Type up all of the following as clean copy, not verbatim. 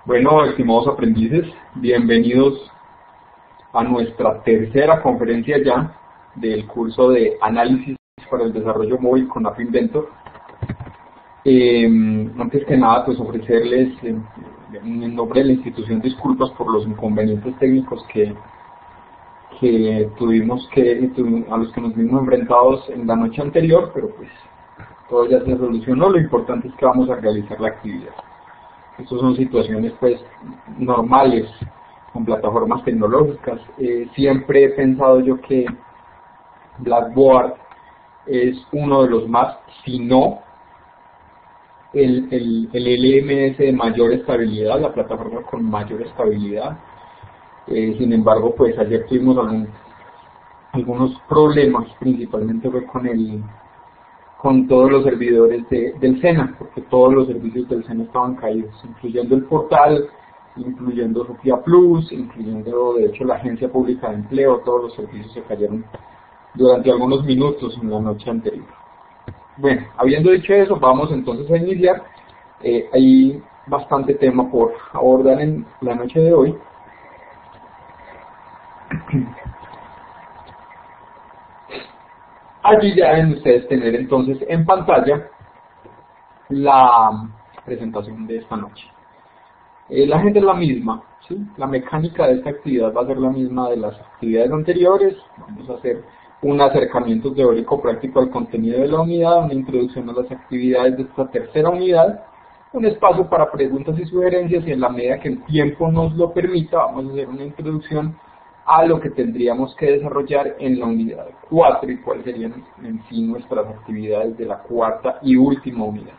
Bueno, estimados aprendices, bienvenidos a nuestra tercera conferencia ya del curso de Análisis para el Desarrollo Móvil con App Inventor. Antes que nada, pues ofrecerles en nombre de la institución disculpas por los inconvenientes técnicos a los que nos vimos enfrentados en la noche anterior, pero pues todo ya se solucionó. Lo importante es que vamos a realizar la actividad. Estas son situaciones pues normales con plataformas tecnológicas. Siempre he pensado yo que Blackboard es uno de los más, si no el LMS de mayor estabilidad, la plataforma con mayor estabilidad. Sin embargo, pues ayer tuvimos algunos problemas, principalmente fue con todos los servidores del SENA, porque todos los servicios del SENA estaban caídos, incluyendo el portal, incluyendo Sofía Plus, incluyendo de hecho la Agencia Pública de Empleo. Todos los servicios se cayeron durante algunos minutos en la noche anterior. Bueno, habiendo dicho eso, vamos entonces a iniciar. Hay bastante tema por abordar en la noche de hoy. Allí ya deben ustedes tener entonces en pantalla la presentación de esta noche. La agenda es la misma, ¿sí? La mecánica de esta actividad va a ser la misma de las actividades anteriores. Vamos a hacer un acercamiento teórico práctico al contenido de la unidad, una introducción a las actividades de esta tercera unidad, un espacio para preguntas y sugerencias, y en la medida que el tiempo nos lo permita vamos a hacer una introducción a lo que tendríamos que desarrollar en la unidad 4 y cuáles serían en sí nuestras actividades de la cuarta y última unidad.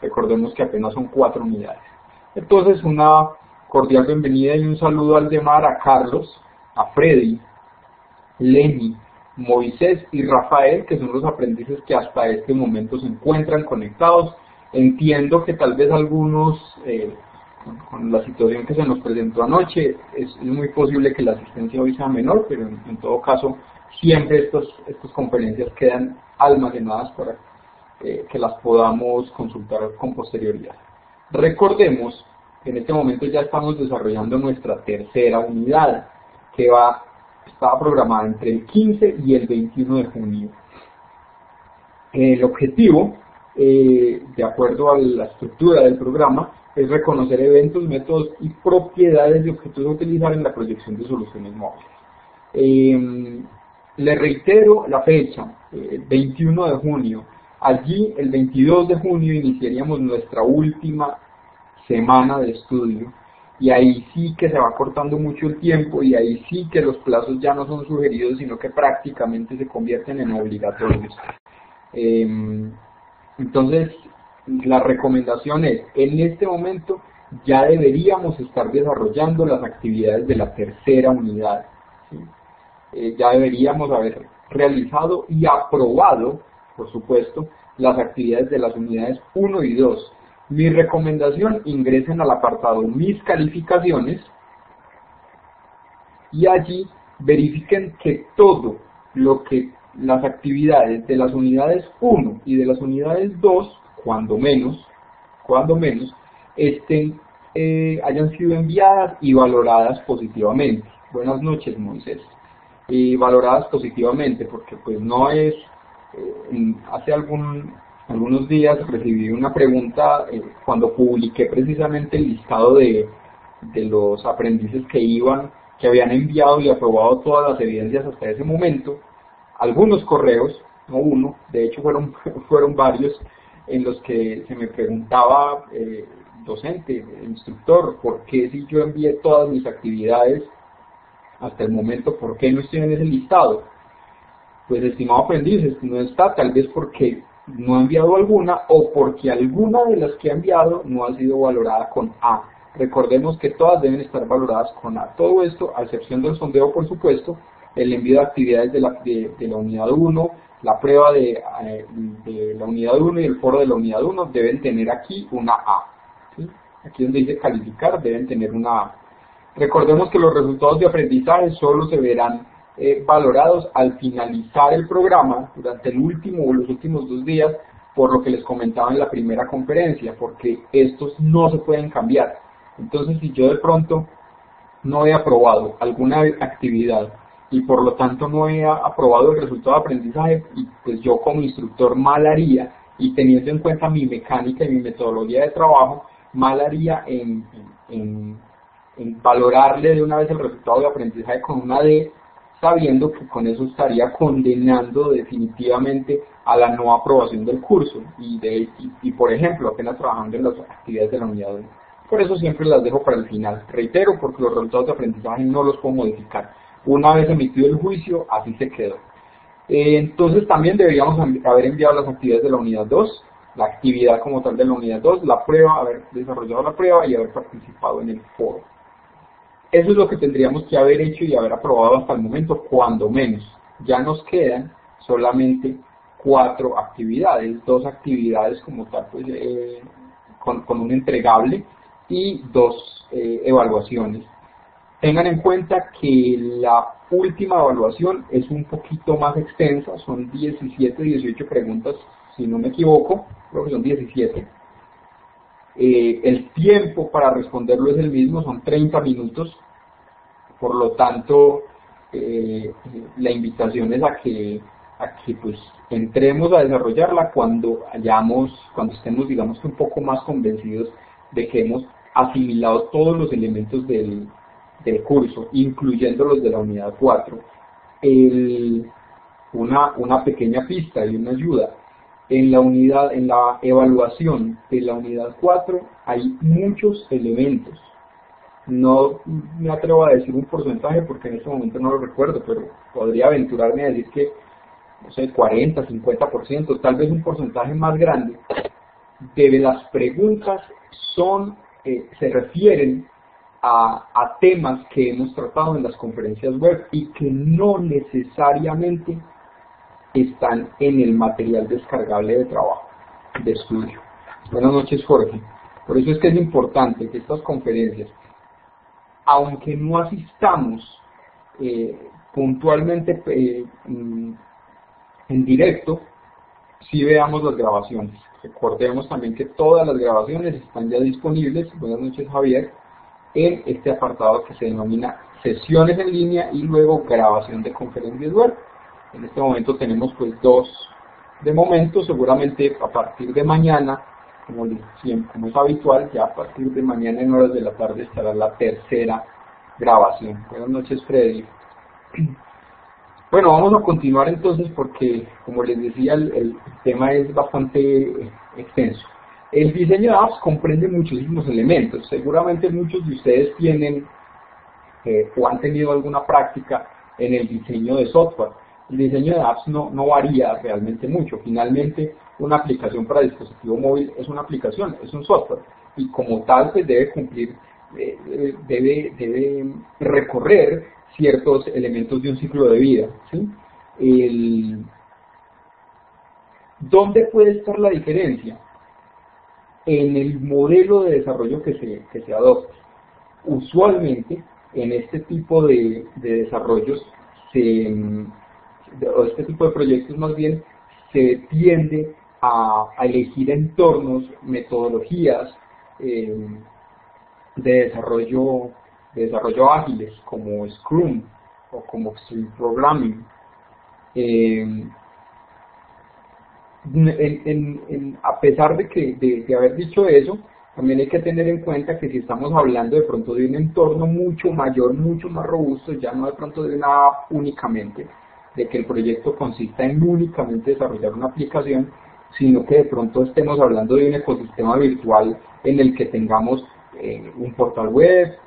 Recordemos que apenas son 4 unidades. Entonces, una cordial bienvenida y un saludo al Demar, a Carlos, a Freddy, Lenny, Moisés y Rafael, que son los aprendices que hasta este momento se encuentran conectados. Entiendo que tal vez algunos, con la situación que se nos presentó anoche, es muy posible que la asistencia hoy sea menor, pero en todo caso siempre estas conferencias quedan almacenadas para que las podamos consultar con posterioridad. Recordemos que en este momento ya estamos desarrollando nuestra tercera unidad, que estaba programada entre el 15 y el 21 de junio. El objetivo, de acuerdo a la estructura del programa, es reconocer eventos, métodos y propiedades de objetos a utilizar en la proyección de soluciones móviles. Le reitero la fecha, 21 de junio. Allí, el 22 de junio, iniciaríamos nuestra última semana de estudio, y ahí sí que se va cortando mucho el tiempo, y ahí sí que los plazos ya no son sugeridos, sino que prácticamente se convierten en obligatorios. Entonces, la recomendación es, en este momento ya deberíamos estar desarrollando las actividades de la tercera unidad, ¿sí? Ya deberíamos haber realizado y aprobado, por supuesto, las actividades de las unidades 1 y 2. Mi recomendación: ingresen al apartado Mis calificaciones y allí verifiquen que todo lo que las actividades de las unidades 1 y de las unidades 2, cuando menos, hayan sido enviadas y valoradas positivamente. Buenas noches, Moisés. Valoradas positivamente, porque pues no es... hace algunos días recibí una pregunta cuando publiqué precisamente el listado de los aprendices que habían enviado y aprobado todas las evidencias hasta ese momento. Algunos correos, no uno, de hecho fueron varios, en los que se me preguntaba, docente, instructor, ¿por qué si yo envié todas mis actividades hasta el momento, por qué no estoy en ese listado? Pues, estimado aprendiz, no está, tal vez porque no ha enviado alguna, o porque alguna de las que ha enviado no ha sido valorada con A. Recordemos que todas deben estar valoradas con A. Todo esto, a excepción del sondeo, por supuesto, el envío de actividades de la unidad 1, la prueba de la unidad 1 y el foro de la unidad 1 deben tener aquí una A, ¿sí? Aquí donde dice calificar deben tener una A. Recordemos que los resultados de aprendizaje solo se verán valorados al finalizar el programa, durante el último o los últimos 2 días, por lo que les comentaba en la primera conferencia, porque estos no se pueden cambiar. Entonces, si yo de pronto no he aprobado alguna actividad y por lo tanto no he aprobado el resultado de aprendizaje, y pues yo como instructor mal haría, y teniendo en cuenta mi mecánica y mi metodología de trabajo, mal haría en valorarle de una vez el resultado de aprendizaje con una D, sabiendo que con eso estaría condenando definitivamente a la no aprobación del curso y por ejemplo, apenas trabajando en las actividades de la unidad 1. Por eso siempre las dejo para el final. Reitero, porque los resultados de aprendizaje no los puedo modificar. Una vez emitido el juicio, así se quedó. Entonces también deberíamos haber enviado las actividades de la unidad 2, la actividad como tal de la unidad 2, la prueba, haber desarrollado la prueba y haber participado en el foro. Eso es lo que tendríamos que haber hecho y haber aprobado hasta el momento, cuando menos. Ya nos quedan solamente 4 actividades, 2 actividades como tal, pues, con un entregable y 2 evaluaciones. Tengan en cuenta que la última evaluación es un poquito más extensa, son 17, 18 preguntas, si no me equivoco, creo que son 17. El tiempo para responderlo es el mismo, son 30 minutos, por lo tanto la invitación es a que pues entremos a desarrollarla cuando estemos, digamos, que un poco más convencidos de que hemos asimilado todos los elementos del curso, incluyendo los de la unidad 4. Una pequeña pista y una ayuda. En la evaluación de la unidad 4 hay muchos elementos. No me atrevo a decir un porcentaje porque en este momento no lo recuerdo, pero podría aventurarme a decir que, no sé, 40, 50%, tal vez un porcentaje más grande de las preguntas se refieren a temas que hemos tratado en las conferencias web y que no necesariamente están en el material descargable de trabajo, de estudio. Buenas noches, Jorge. Por eso es que es importante que estas conferencias, aunque no asistamos puntualmente en directo, sí veamos las grabaciones. Recordemos también que todas las grabaciones están ya disponibles, buenas noches, Javier, en este apartado que se denomina sesiones en línea y luego grabación de conferencias web. En este momento tenemos pues 2 de momento, seguramente a partir de mañana, como es habitual, ya a partir de mañana en horas de la tarde estará la tercera grabación. Buenas noches, Freddy. Bueno, vamos a continuar entonces porque, como les decía, el tema es bastante extenso. El diseño de apps comprende muchísimos elementos. Seguramente muchos de ustedes tienen o han tenido alguna práctica en el diseño de software. El diseño de apps no varía realmente mucho. Finalmente, una aplicación para dispositivo móvil es una aplicación, es un software. Y como tal, pues debe cumplir, debe recorrer ciertos elementos de un ciclo de vida, ¿sí? ¿Dónde puede estar la diferencia? En el modelo de desarrollo que se adopte. Usualmente, en este tipo de desarrollos, o este tipo de proyectos más bien, se tiende a elegir entornos, metodologías de desarrollo ágiles, como Scrum o como Extreme Programming. A pesar de haber dicho eso, también hay que tener en cuenta que si estamos hablando de pronto de un entorno mucho mayor, mucho más robusto, ya no de pronto de una app únicamente, de que el proyecto consista en únicamente desarrollar una aplicación, sino que de pronto estemos hablando de un ecosistema virtual en el que tengamos un portal web,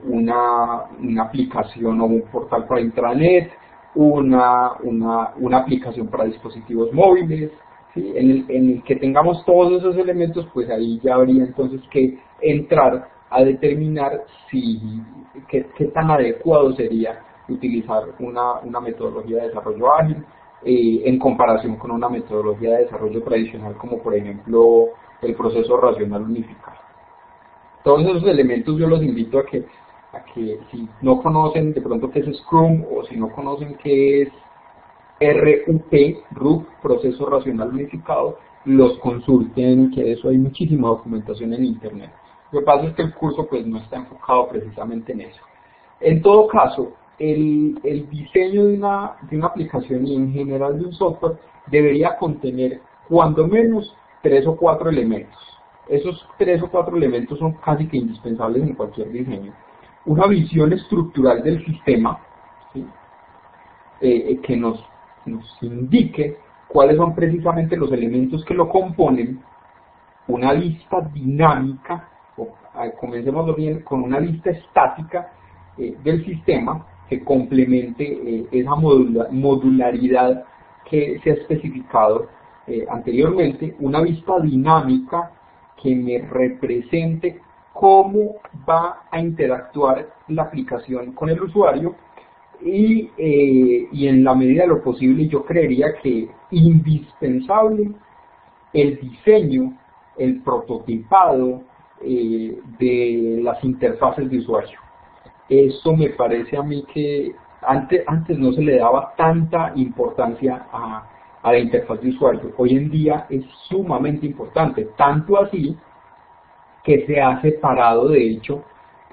una aplicación o un portal para intranet, una aplicación para dispositivos móviles, ¿sí? en el que tengamos todos esos elementos, pues ahí ya habría entonces que entrar a determinar qué tan adecuado sería utilizar una metodología de desarrollo ágil en comparación con una metodología de desarrollo tradicional, como por ejemplo el proceso racional unificado. Todos esos elementos yo los invito a que si no conocen de pronto qué es Scrum, o si no conocen qué es RUP, proceso racional unificado, los consulten, que de eso hay muchísima documentación en internet. Lo que pasa es que el curso pues no está enfocado precisamente en eso. En todo caso, el diseño de una aplicación y en general de un software debería contener cuando menos 3 o 4 elementos. Esos 3 o 4 elementos son casi que indispensables en cualquier diseño. Una visión estructural del sistema, ¿sí? Que nos indique cuáles son precisamente los elementos que lo componen, una lista dinámica, comencemos bien, con una lista estática del sistema que complemente esa modularidad que se ha especificado anteriormente, una vista dinámica que me represente cómo va a interactuar la aplicación con el usuario y en la medida de lo posible yo creería que indispensable el diseño, el prototipado de las interfaces de usuario. Eso me parece a mí que antes no se le daba tanta importancia a la interfaz de usuario. Hoy en día es sumamente importante, tanto así que se ha separado de hecho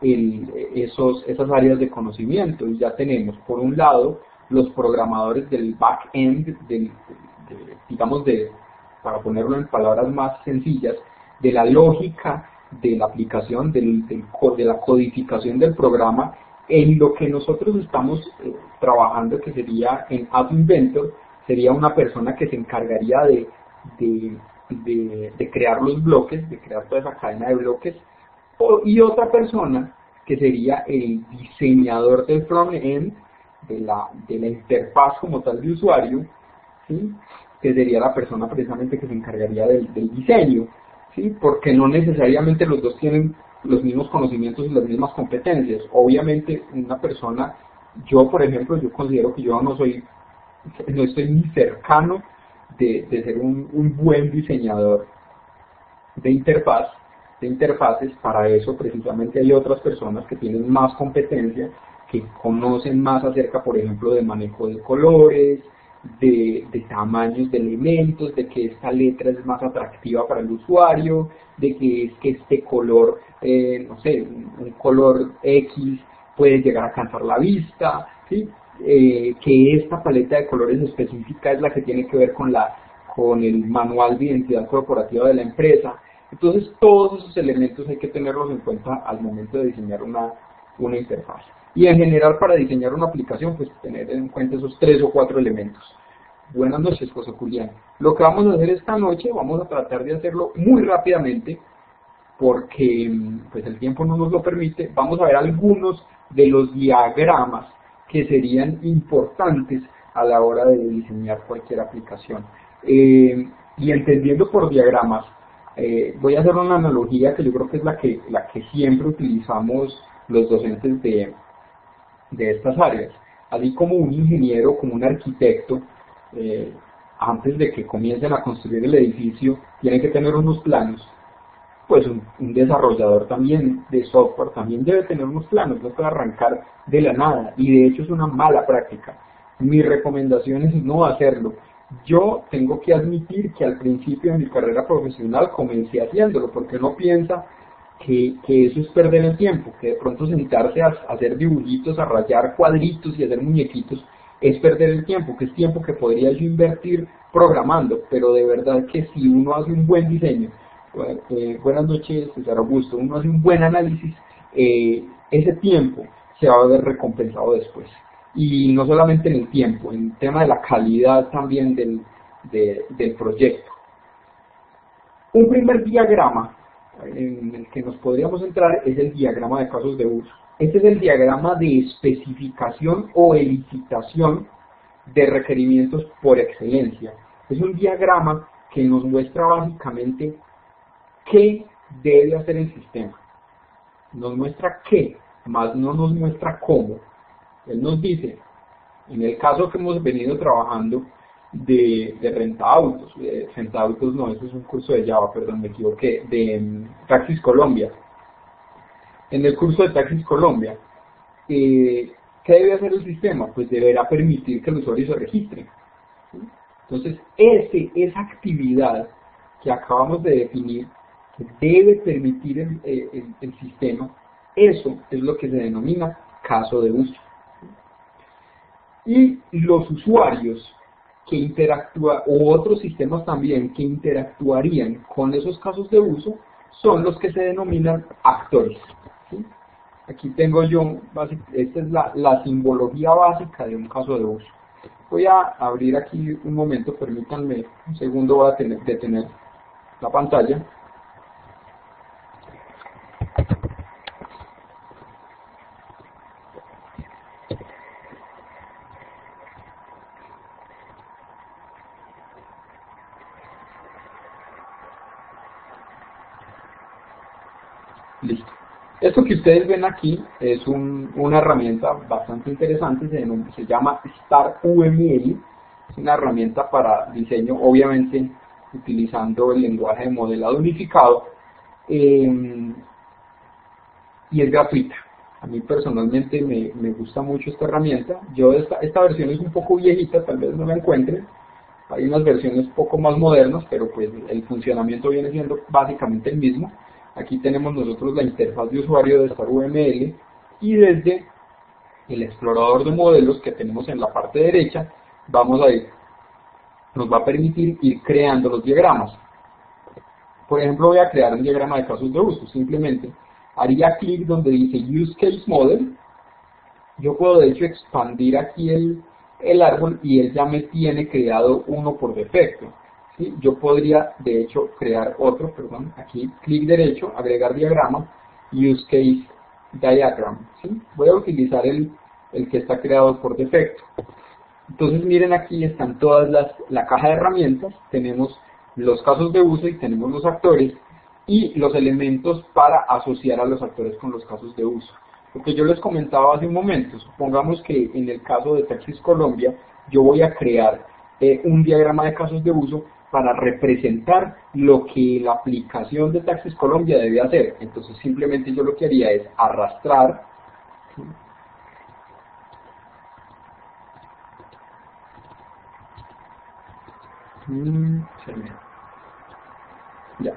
esas áreas de conocimiento, y ya tenemos por un lado los programadores del back-end, digamos, para ponerlo en palabras más sencillas, de la lógica de la aplicación, de la codificación del programa, en lo que nosotros estamos trabajando, que sería en App Inventor, sería una persona que se encargaría de crear los bloques, de crear toda esa cadena de bloques, y otra persona que sería el diseñador del front-end, de la interfaz como tal de usuario, ¿sí? Que sería la persona precisamente que se encargaría del diseño, ¿sí? Porque no necesariamente los dos tienen los mismos conocimientos y las mismas competencias. Obviamente una persona, yo por ejemplo, yo considero que yo no estoy ni cercano de ser un buen diseñador de interfaces. Para eso precisamente hay otras personas que tienen más competencia, que conocen más acerca, por ejemplo, de manejo de colores, de tamaños de elementos, de que esta letra es más atractiva para el usuario, de que este color, no sé, un color X puede llegar a cansar la vista, ¿sí? Que esta paleta de colores específica es la que tiene que ver con el manual de identidad corporativa de la empresa. Entonces todos esos elementos hay que tenerlos en cuenta al momento de diseñar una interfaz. Y en general, para diseñar una aplicación, pues tener en cuenta esos 3 o 4 elementos. Buenas noches, José Julián. Lo que vamos a hacer esta noche, vamos a tratar de hacerlo muy rápidamente, porque pues el tiempo no nos lo permite. Vamos a ver algunos de los diagramas que serían importantes a la hora de diseñar cualquier aplicación. Y entendiendo por diagramas, voy a hacer una analogía que yo creo que es la que siempre utilizamos los docentes de estas áreas. Así como un ingeniero, como un arquitecto, antes de que comiencen a construir el edificio, tiene que tener unos planos. Pues un desarrollador también de software también debe tener unos planos, no puede arrancar de la nada, y de hecho es una mala práctica. Mi recomendación es no hacerlo. Yo tengo que admitir que al principio de mi carrera profesional comencé haciéndolo, porque uno piensa que eso es perder el tiempo, que de pronto sentarse a hacer dibujitos, a rayar cuadritos y hacer muñequitos es perder el tiempo, que es tiempo que podría yo invertir programando. Pero de verdad que si uno hace un buen diseño, buenas noches, César Augusto, uno hace un buen análisis, ese tiempo se va a ver recompensado después. Y no solamente en el tiempo, en el tema de la calidad también del proyecto. Un primer diagrama en el que nos podríamos entrar es el diagrama de casos de uso. Este es el diagrama de especificación o elicitación de requerimientos por excelencia. Es un diagrama que nos muestra básicamente qué debe hacer el sistema. Nos muestra qué, más no nos muestra cómo. Él nos dice, en el caso que hemos venido trabajando de renta-autos, renta-autos no, eso es un curso de Java, perdón, me equivoqué, de Taxis Colombia. En el curso de Taxis Colombia, ¿qué debe hacer el sistema? Pues deberá permitir que el usuario se registre. Entonces, esa actividad que acabamos de definir que debe permitir el sistema, eso es lo que se denomina caso de uso. Y los usuarios que interactúan, o otros sistemas también que interactuarían con esos casos de uso, son los que se denominan actores. ¿Sí? Aquí tengo yo, esta es la simbología básica de un caso de uso. Voy a abrir aquí un momento, permítanme un segundo, voy a detener la pantalla. Listo. Esto que ustedes ven aquí es una herramienta bastante interesante, se llama StarUML. Es una herramienta para diseño, obviamente utilizando el lenguaje de modelado unificado, y es gratuita. A mí personalmente me gusta mucho esta herramienta. Esta versión es un poco viejita, tal vez no la encuentren. Hay unas versiones un poco más modernas, pero pues el funcionamiento viene siendo básicamente el mismo. Aquí tenemos nosotros la interfaz de usuario de StarUML y desde el explorador de modelos que tenemos en la parte derecha, nos va a permitir ir creando los diagramas. Por ejemplo, voy a crear un diagrama de casos de uso. Simplemente haría clic donde dice Use Case Model. Yo puedo de hecho expandir aquí el árbol y él ya me tiene creado uno por defecto. ¿Sí? Yo podría de hecho crear otro, aquí clic derecho, agregar diagrama, Use Case Diagram. ¿Sí? Voy a utilizar el que está creado por defecto. Entonces miren, aquí están la caja de herramientas, tenemos los casos de uso y tenemos los actores y los elementos para asociar a los actores con los casos de uso. Lo que yo les comentaba hace un momento, supongamos que en el caso de Taxis Colombia yo voy a crear un diagrama de casos de uso para representar lo que la aplicación de Taxis Colombia debe hacer. Entonces simplemente yo lo que haría es arrastrar, ¿sí? Ya.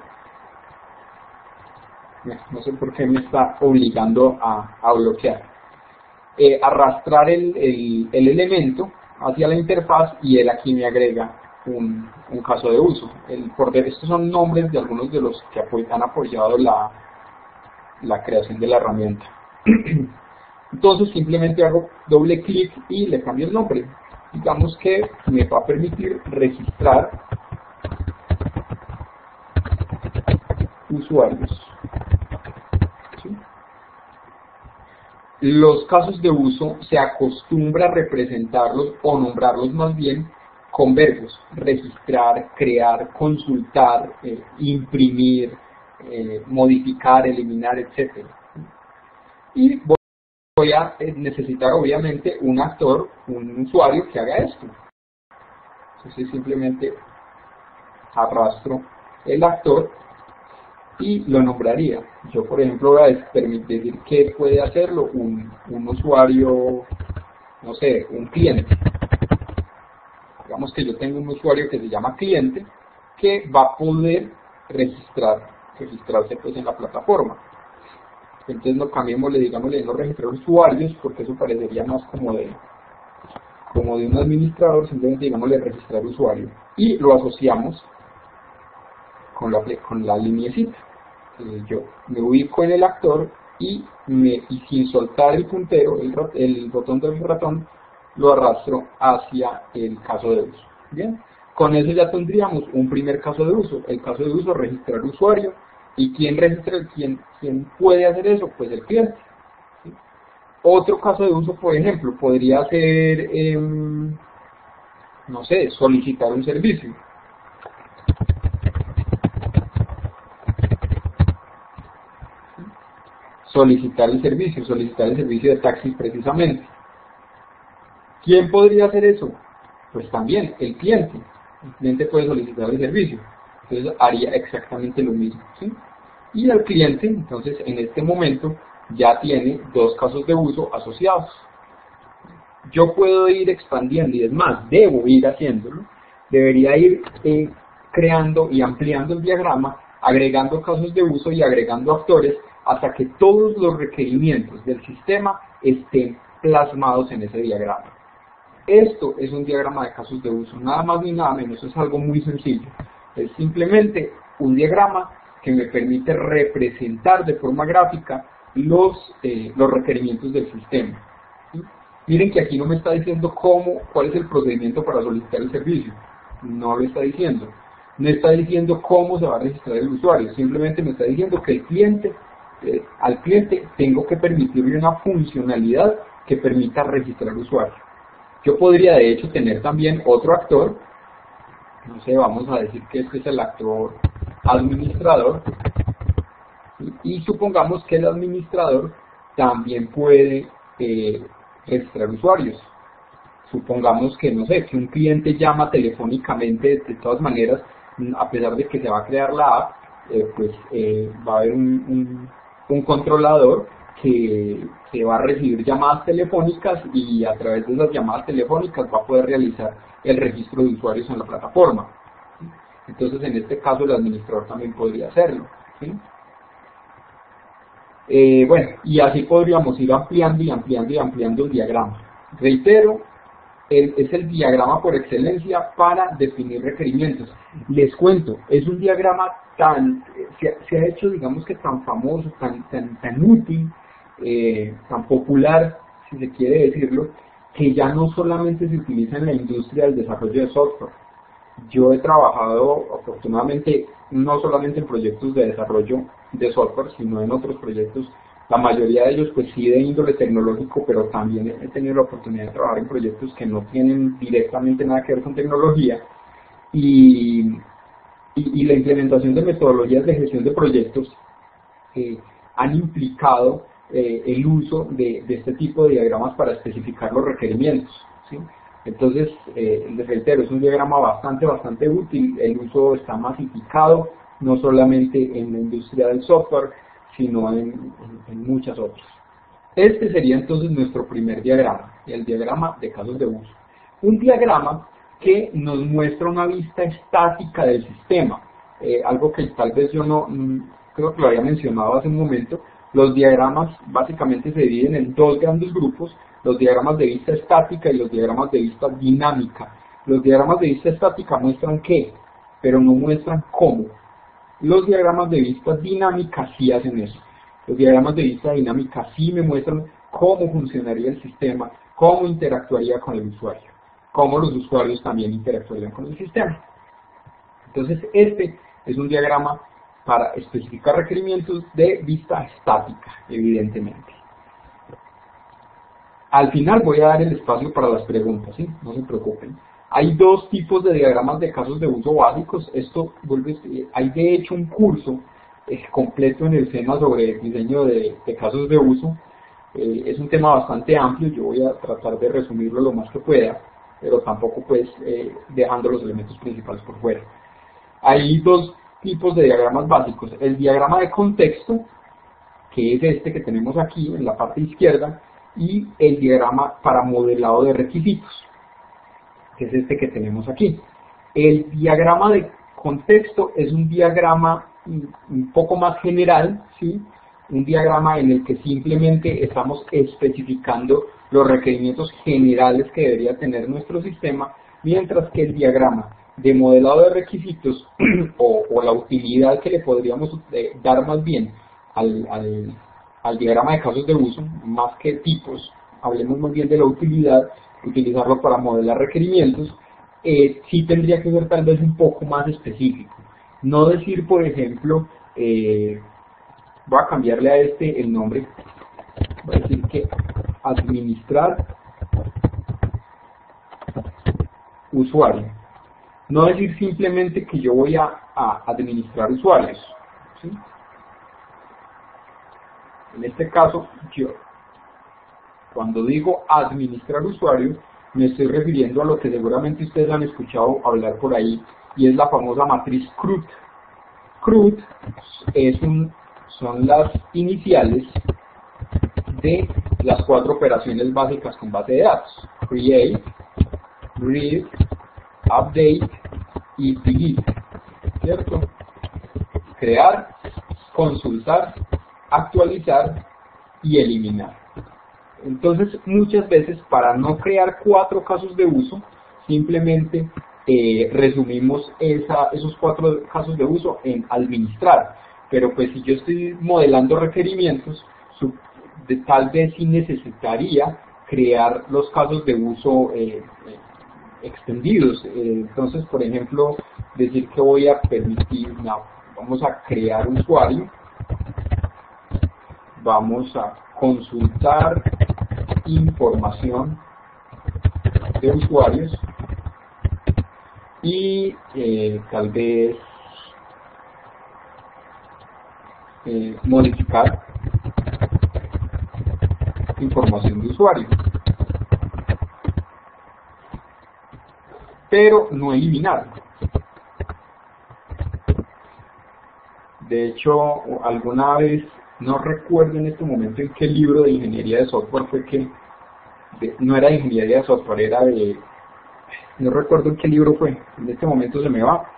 No sé por qué me está obligando a bloquear. Arrastrar el elemento hacia la interfaz y él aquí me agrega un caso de uso. Estos son nombres de algunos de los que han apoyado la creación de la herramienta. Entonces simplemente hago doble clic y le cambio el nombre. Digamos que me va a permitir registrar usuarios. ¿Sí? Los casos de uso se acostumbra a representarlos o nombrarlos más bien con verbos: registrar, crear, consultar, imprimir, modificar, eliminar, etc. Y voy a necesitar obviamente un actor, un usuario que haga esto. Entonces simplemente arrastro el actor y lo nombraría. Yo por ejemplo voy a decir que puede hacerlo un usuario, no sé, un cliente. Digamos que yo tengo un usuario que se llama cliente que va a poder registrarse pues en la plataforma. Entonces no cambiémosle, digámosle no registrar usuarios, porque eso parecería más como de un administrador. Simplemente digámosle registrar usuario y lo asociamos con la lineecita. Entonces yo me ubico en el actor y sin soltar el puntero, el botón del ratón, lo arrastro hacia el caso de uso. Bien, con eso ya tendríamos un primer caso de uso. El caso de uso: registrar usuario. ¿Y quién registra? ¿Quién puede hacer eso? Pues el cliente. ¿Sí? Otro caso de uso, por ejemplo, podría ser, no sé, solicitar un servicio. Solicitar el servicio de taxi precisamente. ¿Quién podría hacer eso? Pues también el cliente. El cliente puede solicitar el servicio. Entonces haría exactamente lo mismo. ¿Sí? Y el cliente, entonces, en este momento ya tiene dos casos de uso asociados. Yo puedo ir expandiendo, y es más, debo ir haciéndolo. Debería ir creando y ampliando el diagrama agregando casos de uso y agregando actores hasta que todos los requerimientos del sistema estén plasmados en ese diagrama. Esto es un diagrama de casos de uso, nada más ni nada menos, es algo muy sencillo. Es simplemente un diagrama que me permite representar de forma gráfica los requerimientos del sistema. ¿Sí? Miren que aquí no me está diciendo cuál es el procedimiento para solicitar el servicio, no lo está diciendo. No está diciendo cómo se va a registrar el usuario, simplemente me está diciendo que al cliente tengo que permitirle una funcionalidad que permita registrar al usuario. Yo podría de hecho tener también otro actor, no sé, vamos a decir que este es el actor administrador, y supongamos que el administrador también puede registrar usuarios. Supongamos que, no sé, que un cliente llama telefónicamente, de todas maneras, a pesar de que se va a crear la app, va a haber un controlador que va a recibir llamadas telefónicas y a través de esas llamadas telefónicas va a poder realizar el registro de usuarios en la plataforma. Entonces, en este caso, el administrador también podría hacerlo. ¿Sí? Bueno, y así podríamos ir ampliando y ampliando y ampliando el diagrama. Reitero, es el diagrama por excelencia para definir requerimientos. Les cuento, es un diagrama se ha hecho, digamos que tan famoso, tan útil, tan popular, si se quiere decirlo, que ya no solamente se utiliza en la industria del desarrollo de software. Yo he trabajado, afortunadamente, no solamente en proyectos de desarrollo de software, sino en otros proyectos, la mayoría de ellos pues sí de índole tecnológico, pero también he tenido la oportunidad de trabajar en proyectos que no tienen directamente nada que ver con tecnología, y la implementación de metodologías de gestión de proyectos han implicado el uso de este tipo de diagramas para especificar los requerimientos, ¿sí? Entonces, les reitero, es un diagrama bastante útil. El uso está masificado, no solamente en la industria del software, sino en muchas otras. Este sería entonces nuestro primer diagrama, el diagrama de casos de uso. Un diagrama que nos muestra una vista estática del sistema, algo que tal vez yo no creo que lo había mencionado hace un momento. Los diagramas básicamente se dividen en dos grandes grupos: los diagramas de vista estática y los diagramas de vista dinámica. Los diagramas de vista estática muestran qué, pero no muestran cómo. Los diagramas de vista dinámica sí hacen eso. Los diagramas de vista dinámica sí me muestran cómo funcionaría el sistema, cómo interactuaría con el usuario, cómo los usuarios también interactuarían con el sistema. Entonces, este es un diagrama para especificar requerimientos de vista estática, evidentemente. Al final voy a dar el espacio para las preguntas, ¿sí? No se preocupen. Hay dos tipos de diagramas de casos de uso básicos. Hay de hecho un curso completo en el tema sobre diseño de casos de uso. Es un tema bastante amplio, yo voy a tratar de resumirlo lo más que pueda, pero tampoco pues dejando los elementos principales por fuera. Hay dos tipos de diagramas básicos: el diagrama de contexto, que es este que tenemos aquí en la parte izquierda, y el diagrama para modelado de requisitos, que es este que tenemos aquí. El diagrama de contexto es un diagrama un poco más general, ¿sí? Un diagrama en el que simplemente estamos especificando los requerimientos generales que debería tener nuestro sistema, mientras que el diagrama de modelado de requisitos o la utilidad que le podríamos dar más bien al diagrama de casos de uso, más que tipos, hablemos más bien de la utilidad, utilizarlo para modelar requerimientos, sí tendría que ser tal vez un poco más específico. No decir, por ejemplo, voy a cambiarle a este el nombre, voy a decir que administrar usuario. No decir simplemente que yo voy a administrar usuarios, ¿sí? En este caso, yo, cuando digo administrar usuarios, me estoy refiriendo a lo que seguramente ustedes han escuchado hablar por ahí, y es la famosa matriz CRUD. CRUD son las iniciales de las 4 operaciones básicas con base de datos: create, read, update y delete, ¿cierto? crear, consultar, actualizar y eliminar. Entonces, muchas veces, para no crear 4 casos de uso, simplemente resumimos esos 4 casos de uso en administrar. Pero pues si yo estoy modelando requerimientos, tal vez sí necesitaría crear los casos de uso extendidos. Entonces, por ejemplo, decir que voy a permitir, vamos a crear usuario, vamos a consultar información de usuarios y tal vez modificar información de usuario, pero no eliminar. De hecho, alguna vez, no recuerdo en este momento en qué libro de ingeniería de software fue que, no era de ingeniería de software, era no recuerdo en qué libro fue, en este momento se me va,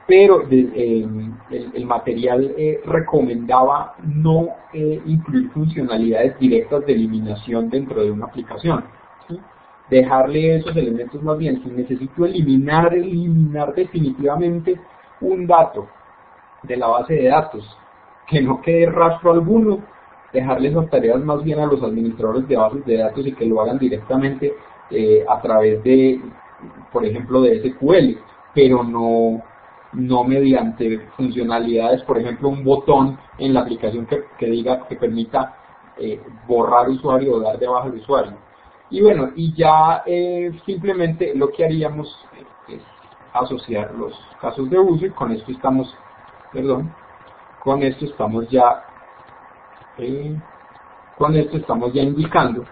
pero el material recomendaba no incluir funcionalidades directas de eliminación dentro de una aplicación, ¿sí? Dejarle esos elementos más bien. Si necesito eliminar definitivamente un dato de la base de datos, que no quede rastro alguno, dejarle esas tareas más bien a los administradores de bases de datos y que lo hagan directamente a través de, por ejemplo, de SQL, pero no mediante funcionalidades, por ejemplo, un botón en la aplicación que diga, que permita borrar usuario o dar de baja el usuario. Y bueno, y ya simplemente lo que haríamos es asociar los casos de uso, y con esto estamos ya indicando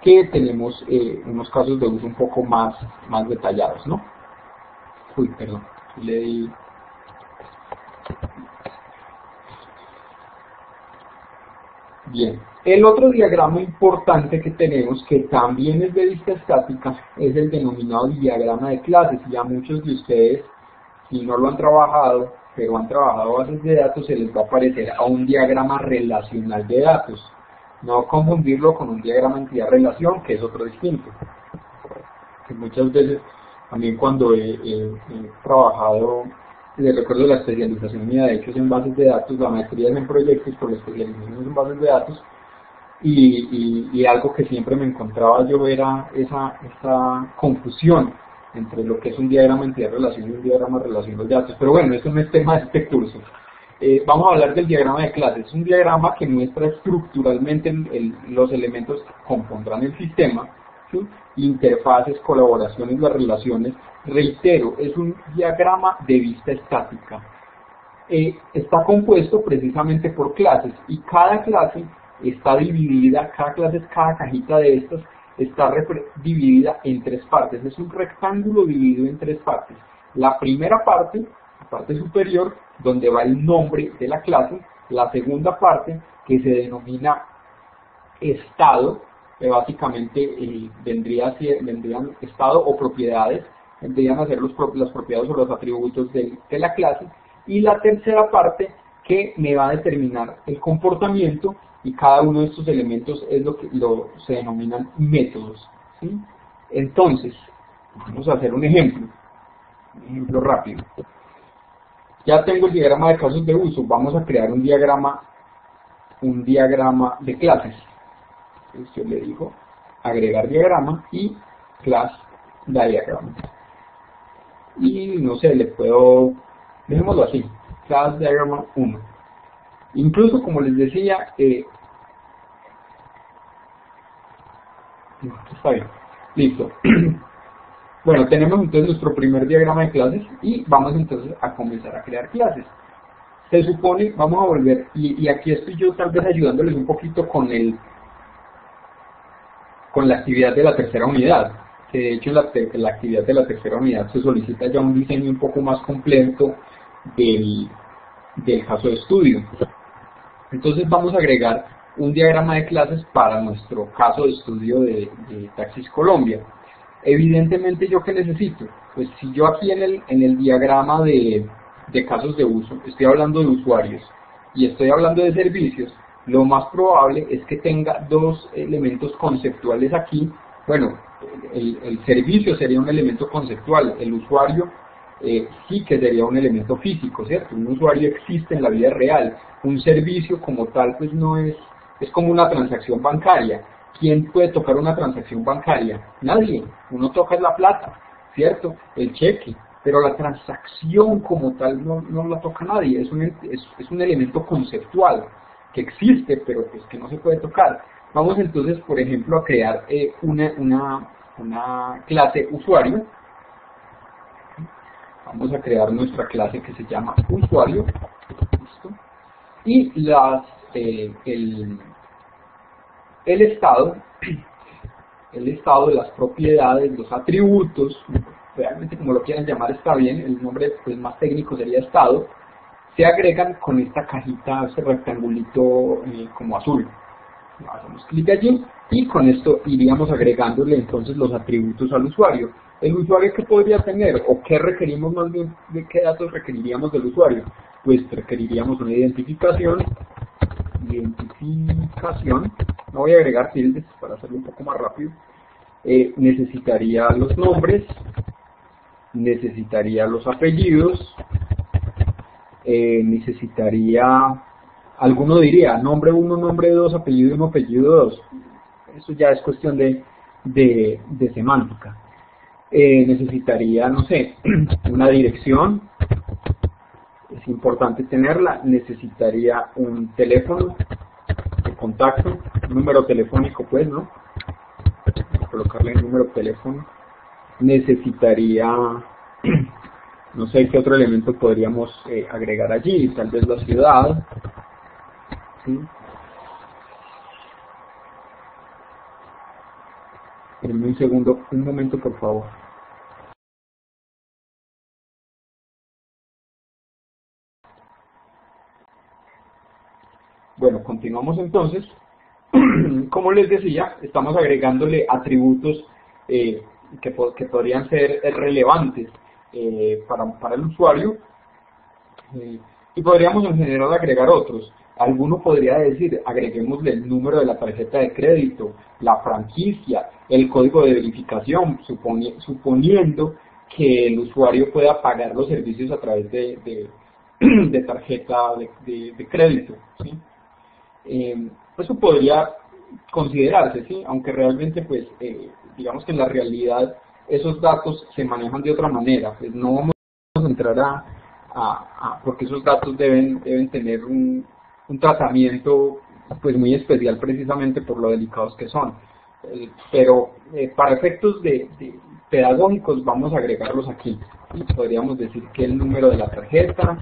que tenemos unos casos de uso un poco más detallados, ¿no? Le di. Bien, el otro diagrama importante que tenemos, que también es de vista estática, es el denominado diagrama de clases. Y a muchos de ustedes, si no lo han trabajado, pero han trabajado bases de datos, se les va a parecer a un diagrama relacional de datos. No confundirlo con un diagrama entidad-relación, que es otro distinto. Que muchas veces, también cuando he trabajado, les recuerdo la especialización mía, de hecho es en bases de datos, la maestría es en proyectos, pero la especialización es en bases de datos, y algo que siempre me encontraba yo era esa confusión entre lo que es un diagrama entidad-relación y un diagrama relación de datos. Pero bueno, eso no es tema de este curso. Vamos a hablar del diagrama de clases. Es un diagrama que muestra estructuralmente los elementos que compondrán el sistema, ¿sí? Interfaces, colaboraciones, las relaciones. Reitero, es un diagrama de vista estática. Está compuesto precisamente por clases, y cada clase está dividida, cada cajita de estas está dividida en 3 partes. Es un rectángulo dividido en 3 partes. La primera parte, la parte superior, donde va el nombre de la clase. La segunda parte, que se denomina estado, que básicamente vendrían estado o propiedades, vendrían a ser las propiedades o los atributos de la clase. Y la tercera parte, que me va a determinar el comportamiento, y cada uno de estos elementos es lo que se denominan métodos, ¿sí? Entonces, vamos a hacer un ejemplo rápido. Ya tengo el diagrama de casos de uso. Vamos a crear un diagrama de clases. Entonces yo le digo agregar diagrama y class diagram. Y no sé, dejémoslo así, class diagram 1. Incluso, como les decía, está bien, listo. Bueno, tenemos entonces nuestro primer diagrama de clases, y vamos entonces a comenzar a crear clases. Se supone, vamos a volver, y aquí estoy yo tal vez ayudándoles un poquito con la actividad de la tercera unidad, que de hecho en la actividad de la tercera unidad se solicita ya un diseño un poco más completo del caso de estudio. Entonces vamos a agregar un diagrama de clases para nuestro caso de estudio de Taxis Colombia. Evidentemente, ¿yo qué necesito? Pues si yo aquí en el diagrama de de casos de uso, estoy hablando de usuarios y estoy hablando de servicios, lo más probable es que tenga dos elementos conceptuales aquí. Bueno, el servicio sería un elemento conceptual, el usuario sí que sería un elemento físico, ¿cierto? Un usuario existe en la vida real, un servicio como tal pues no es como una transacción bancaria. ¿Quién puede tocar una transacción bancaria? Nadie, uno toca la plata, ¿cierto? El cheque, pero la transacción como tal no la toca nadie, es un elemento conceptual que existe, pero pues que no se puede tocar. Vamos entonces, por ejemplo, a crear una clase usuario. Vamos a crear nuestra clase que se llama usuario. ¿Listo? Y el estado de las propiedades, los atributos, realmente como lo quieran llamar está bien, el nombre pues, más técnico sería estado, se agregan con esta cajita, ese rectangulito como azul. Hacemos clic allí y con esto iríamos agregándole entonces los atributos al usuario. ¿El usuario qué podría tener? ¿O qué requerimos más bien? ¿De qué datos requeriríamos del usuario? Pues requeriríamos una identificación, no voy a agregar tildes para hacerlo un poco más rápido. Necesitaría los nombres, necesitaría los apellidos, necesitaría, alguno diría nombre 1, nombre 2, apellido 1, apellido 2. Eso ya es cuestión de semántica. Necesitaría, no sé, una dirección, es importante tenerla. Necesitaría un teléfono de contacto, un número telefónico pues, ¿no? Colocarle el número de teléfono. Necesitaría, no sé qué otro elemento podríamos agregar allí, tal vez la ciudad, ¿sí? Denme un momento por favor. Bueno, continuamos entonces. Como les decía, estamos agregándole atributos que podrían ser relevantes para el usuario y podríamos en general agregar otros. Alguno podría decir, agreguémosle el número de la tarjeta de crédito, la franquicia, el código de verificación, suponiendo que el usuario pueda pagar los servicios a través de tarjeta de crédito, ¿sí? Eso podría considerarse, ¿sí? Aunque realmente pues digamos que en la realidad esos datos se manejan de otra manera, pues no vamos a entrar porque esos datos deben tener un tratamiento pues muy especial precisamente por lo delicados que son, pero para efectos pedagógicos vamos a agregarlos aquí. Podríamos decir que el número de la tarjeta,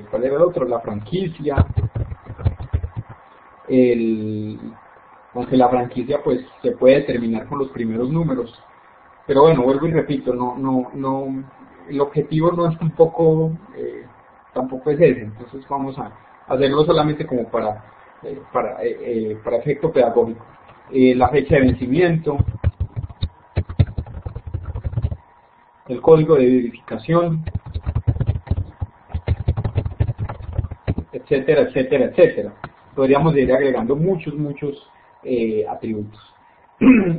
¿cuál era el otro? La franquicia, aunque la franquicia pues se puede determinar con los primeros números, pero bueno, vuelvo y repito, el objetivo no es tampoco es ese, entonces vamos a hacerlo solamente como para efecto pedagógico. La fecha de vencimiento, el código de verificación, etcétera, etcétera, etcétera. Podríamos ir agregando muchos atributos.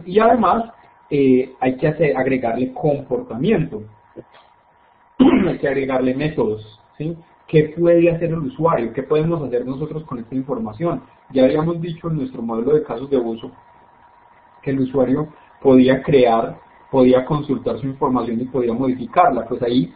Y además hay que agregarle comportamiento, hay que agregarle métodos, ¿sí? ¿Qué puede hacer el usuario? ¿Qué podemos hacer nosotros con esta información? Ya habíamos dicho en nuestro modelo de casos de uso que el usuario podía consultar su información y podía modificarla. Pues ahí,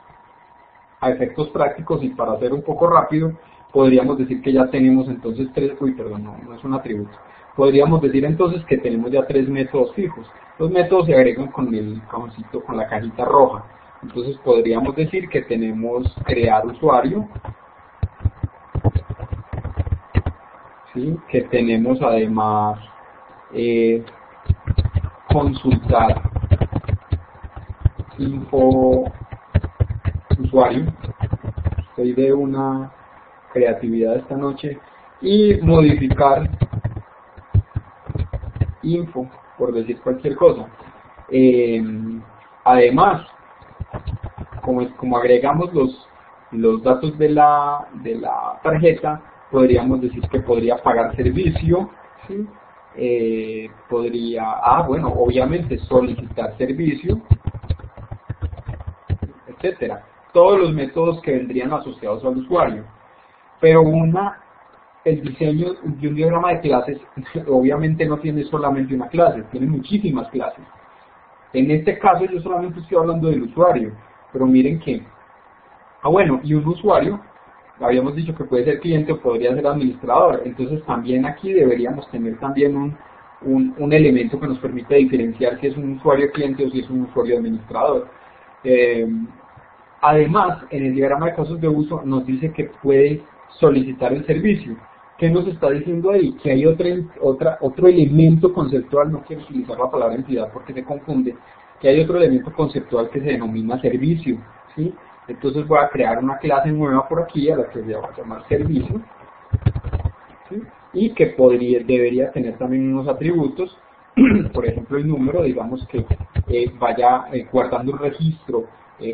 a efectos prácticos y para hacer un poco rápido, podríamos decir que ya tenemos entonces no es un atributo. Podríamos decir entonces que tenemos ya 3 métodos fijos. Los métodos se agregan con el cajoncito, con la cajita roja. Entonces podríamos decir que tenemos crear usuario, ¿sí? Que tenemos además consultar info usuario. Estoy de una creatividad esta noche. Y modificar info, por decir cualquier cosa. Además, como agregamos los datos de la tarjeta, podríamos decir que podría pagar servicio, ¿sí? Bueno, obviamente solicitar servicio, etcétera. Todos los métodos que vendrían asociados al usuario. Pero el diseño de un diagrama de clases obviamente no tiene solamente una clase, tiene muchísimas clases. En este caso yo solamente estoy hablando del usuario, pero miren que, bueno, y un usuario, habíamos dicho que puede ser cliente o podría ser administrador, entonces también aquí deberíamos tener también un elemento que nos permite diferenciar si es un usuario cliente o si es un usuario administrador. Además, en el diagrama de casos de uso nos dice que puede solicitar el servicio. ¿Qué nos está diciendo ahí? Que hay otro elemento conceptual, no quiero utilizar la palabra entidad porque se confunde, que hay otro elemento conceptual que se denomina servicio, ¿sí? Entonces voy a crear una clase nueva por aquí a la que se va a llamar servicio, ¿sí? Y que debería tener también unos atributos, por ejemplo el número, digamos que vaya guardando un registro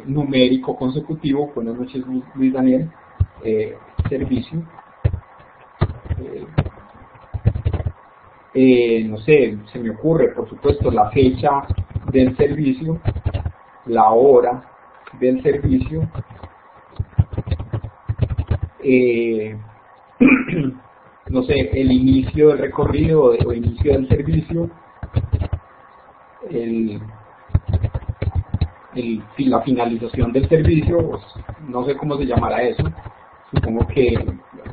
numérico consecutivo. Buenas noches, Luis Daniel. Servicio, no sé, se me ocurre, por supuesto, la fecha del servicio, la hora del servicio, no sé, el inicio del recorrido o inicio del servicio, la finalización del servicio, no sé cómo se llamará eso. Supongo que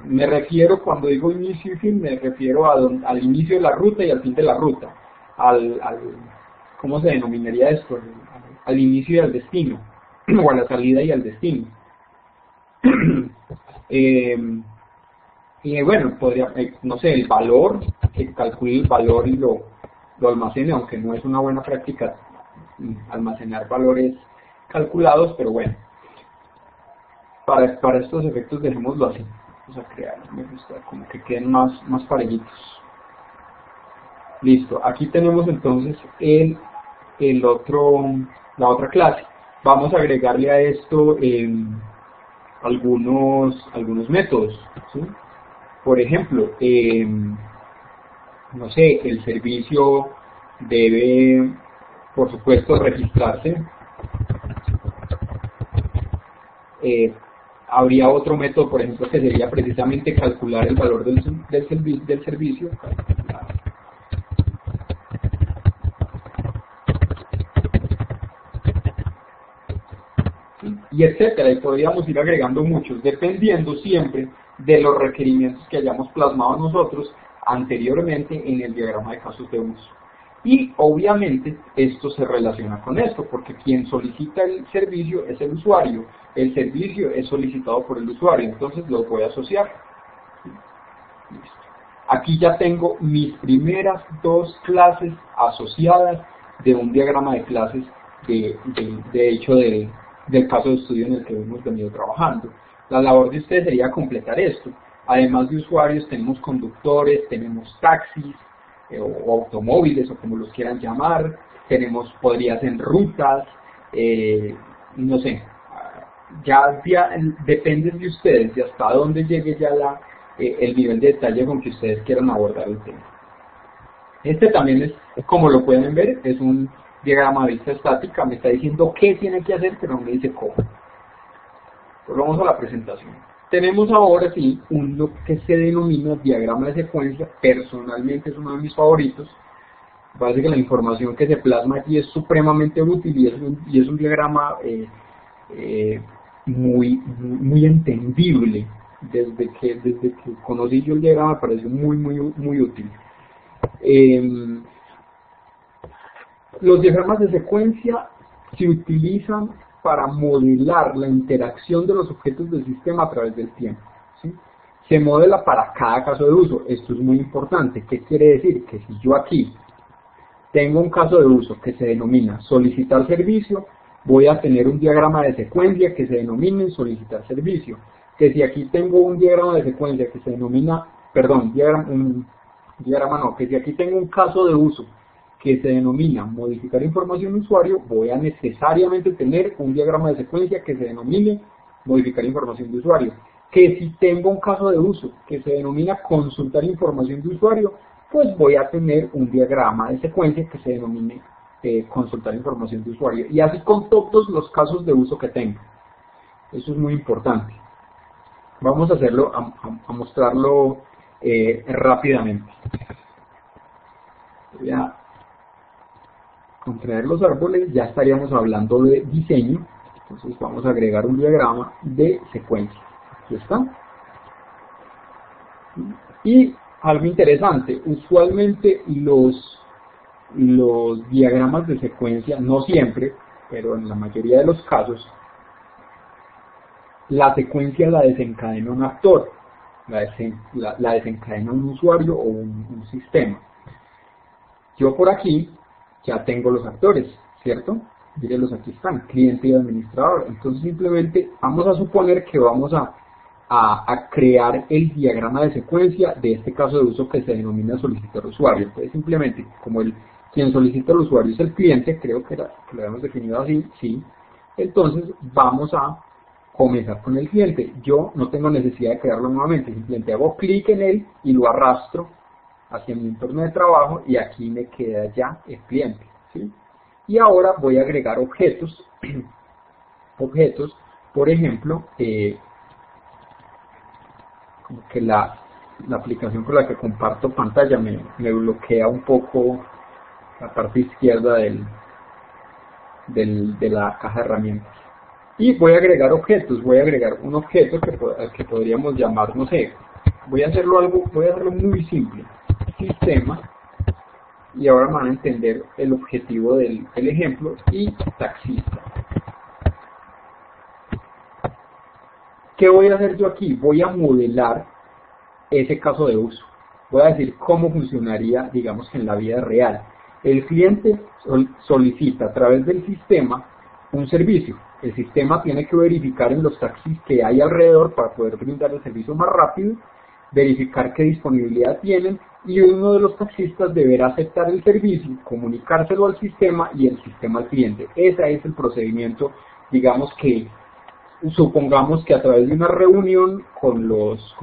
me refiero, cuando digo inicio y fin, me refiero al inicio de la ruta y al fin de la ruta, ¿cómo se denominaría esto? Al inicio y al destino, o a la salida y al destino. Y bueno, podría, no sé, el valor, que calcule el valor y lo almacene, aunque no es una buena práctica almacenar valores calculados, pero bueno. Para estos efectos dejémoslo así. Vamos a crear, me gusta como que queden más parejitos. Listo, aquí tenemos entonces la otra clase. Vamos a agregarle a esto algunos métodos, ¿sí? Por ejemplo, no sé, el servicio debe, por supuesto, registrarse. Habría otro método, por ejemplo, que sería precisamente calcular el valor del servicio. Y etcétera, y podríamos ir agregando muchos, dependiendo siempre de los requerimientos que hayamos plasmado nosotros anteriormente en el diagrama de casos de uso. Y obviamente esto se relaciona con esto, porque quien solicita el servicio es el usuario, el servicio es solicitado por el usuario, entonces lo voy a asociar. Listo. Aquí ya tengo mis primeras dos clases asociadas de un diagrama de clases, de hecho del caso de estudio en el que hemos venido trabajando. La labor de ustedes sería completar esto. Además de usuarios, tenemos conductores, tenemos taxis, o automóviles, o como los quieran llamar, podría ser rutas, no sé, ya depende de ustedes, de hasta dónde llegue ya el nivel de detalle con que ustedes quieran abordar el tema. Este también es, como lo pueden ver, es un diagrama de vista estática, me está diciendo qué tiene que hacer, pero no me dice cómo. Volvamos a la presentación. Tenemos ahora sí uno que se denomina diagrama de secuencia. Personalmente es uno de mis favoritos. Parece que la información que se plasma aquí es supremamente útil y es un diagrama muy entendible. Desde que conocí yo el diagrama me pareció muy útil. Los diagramas de secuencia se utilizan para modelar la interacción de los objetos del sistema a través del tiempo, ¿sí? Se modela para cada caso de uso. Esto es muy importante. ¿Qué quiere decir? Que si yo aquí tengo un caso de uso que se denomina solicitar servicio, voy a tener un diagrama de secuencia que se denomine solicitar servicio. Que si aquí tengo un diagrama de secuencia que se denomina, que si aquí tengo un caso de uso que se denomina modificar información de usuario, voy a necesariamente tener un diagrama de secuencia que se denomine modificar información de usuario. Que si tengo un caso de uso que se denomina consultar información de usuario, pues voy a tener un diagrama de secuencia que se denomine consultar información de usuario. Y así con todos los casos de uso que tenga. Eso es muy importante. Vamos a hacerlo, a mostrarlo rápidamente. Voy a contraer los árboles, ya estaríamos hablando de diseño. Entonces vamos a agregar un diagrama de secuencia. Aquí está. Y algo interesante, usualmente los diagramas de secuencia, no siempre, pero en la mayoría de los casos, la secuencia la desencadena un actor, la desencadena un usuario o un sistema. Yo por aquí ya tengo los actores, ¿cierto? Mírenlos, aquí están, cliente y administrador. Entonces simplemente vamos a suponer que vamos a crear el diagrama de secuencia de este caso de uso que se denomina solicitar usuario. Entonces simplemente, como quien solicita al usuario es el cliente, creo que lo habíamos definido así, sí. Entonces vamos a comenzar con el cliente. Yo no tengo necesidad de crearlo nuevamente, simplemente hago clic en él y lo arrastro hacia mi entorno de trabajo y aquí me queda ya el cliente, ¿sí? Y ahora voy a agregar objetos, por ejemplo, como que la aplicación con la que comparto pantalla me bloquea un poco la parte izquierda de la caja de herramientas. Y voy a agregar objetos, voy a agregar un objeto que podríamos llamar, no sé, voy a hacerlo muy simple, sistema, y ahora van a entender el objetivo del ejemplo, y taxista. ¿Qué voy a hacer yo aquí? Voy a modelar ese caso de uso. Voy a decir cómo funcionaría, digamos, en la vida real. El cliente solicita a través del sistema un servicio. El sistema tiene que verificar en los taxis que hay alrededor para poder brindar el servicio más rápido, verificar qué disponibilidad tienen, y uno de los taxistas deberá aceptar el servicio, comunicárselo al sistema y el sistema al cliente. Ese es el procedimiento, digamos, que supongamos que a través de una reunión con los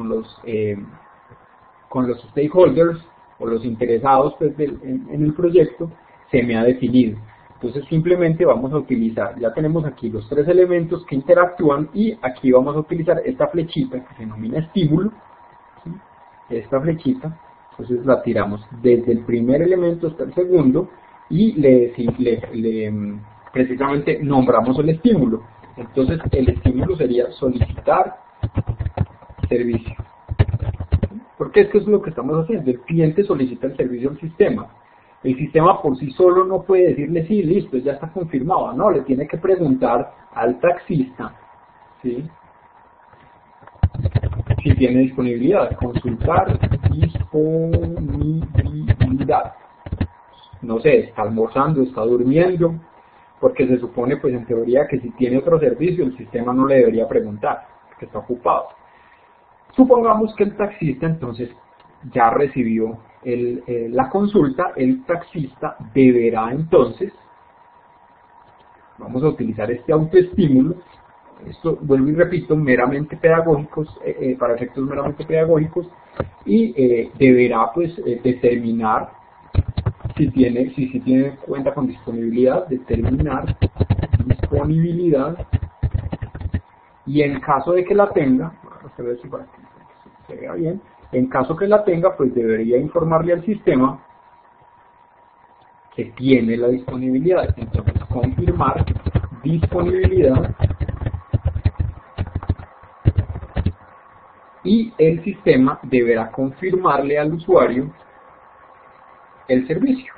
stakeholders o los interesados pues, en el proyecto se me ha definido. Entonces simplemente vamos a utilizar, ya tenemos aquí los tres elementos que interactúan, y aquí vamos a utilizar esta flechita que se denomina estímulo, ¿sí? Esta flechita, entonces la tiramos desde el primer elemento hasta el segundo y precisamente nombramos el estímulo. Entonces el estímulo sería solicitar servicio. Porque es que es lo que estamos haciendo, el cliente solicita el servicio al sistema. El sistema por sí solo no puede decirle sí, listo, ya está confirmado. No, le tiene que preguntar al taxista, ¿sí?, si tiene disponibilidad. Consultar disponibilidad. No sé, está almorzando, está durmiendo, porque se supone, pues en teoría, que si tiene otro servicio, el sistema no le debería preguntar, porque está ocupado. Supongamos que el taxista entonces ya recibió la consulta, el taxista deberá entonces, vamos a utilizar este autoestímulo, esto vuelvo y repito, meramente pedagógicos, para efectos meramente pedagógicos, y deberá pues determinar si cuenta con disponibilidad, determinar disponibilidad, y en caso de que la tenga, a ver si para que se vea bien, en caso que la tenga, pues debería informarle al sistema que tiene la disponibilidad. Entonces confirmar disponibilidad, y el sistema deberá confirmarle al usuario el servicio.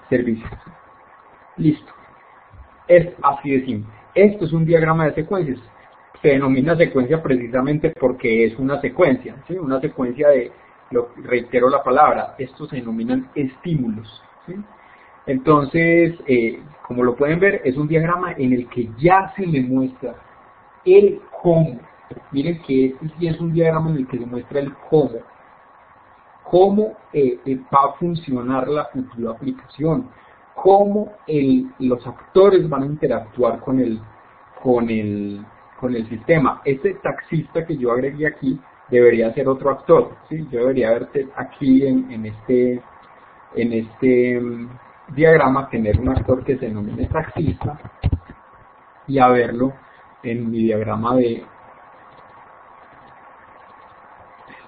Servicio. Listo. Es así de simple. Esto es un diagrama de secuencias. Se denomina secuencia precisamente porque es una secuencia, ¿sí? Una secuencia reitero la palabra, estos se denominan estímulos, ¿sí? Entonces, como lo pueden ver, es un diagrama en el que ya se le muestra el cómo. Miren que este sí es un diagrama en el que se muestra el cómo cómo va a funcionar la futura aplicación, cómo los actores van a interactuar con el sistema. Este taxista que yo agregué aquí debería ser otro actor, ¿sí? Yo debería verte aquí en este diagrama tener un actor que se denomine taxista y a verlo en mi diagrama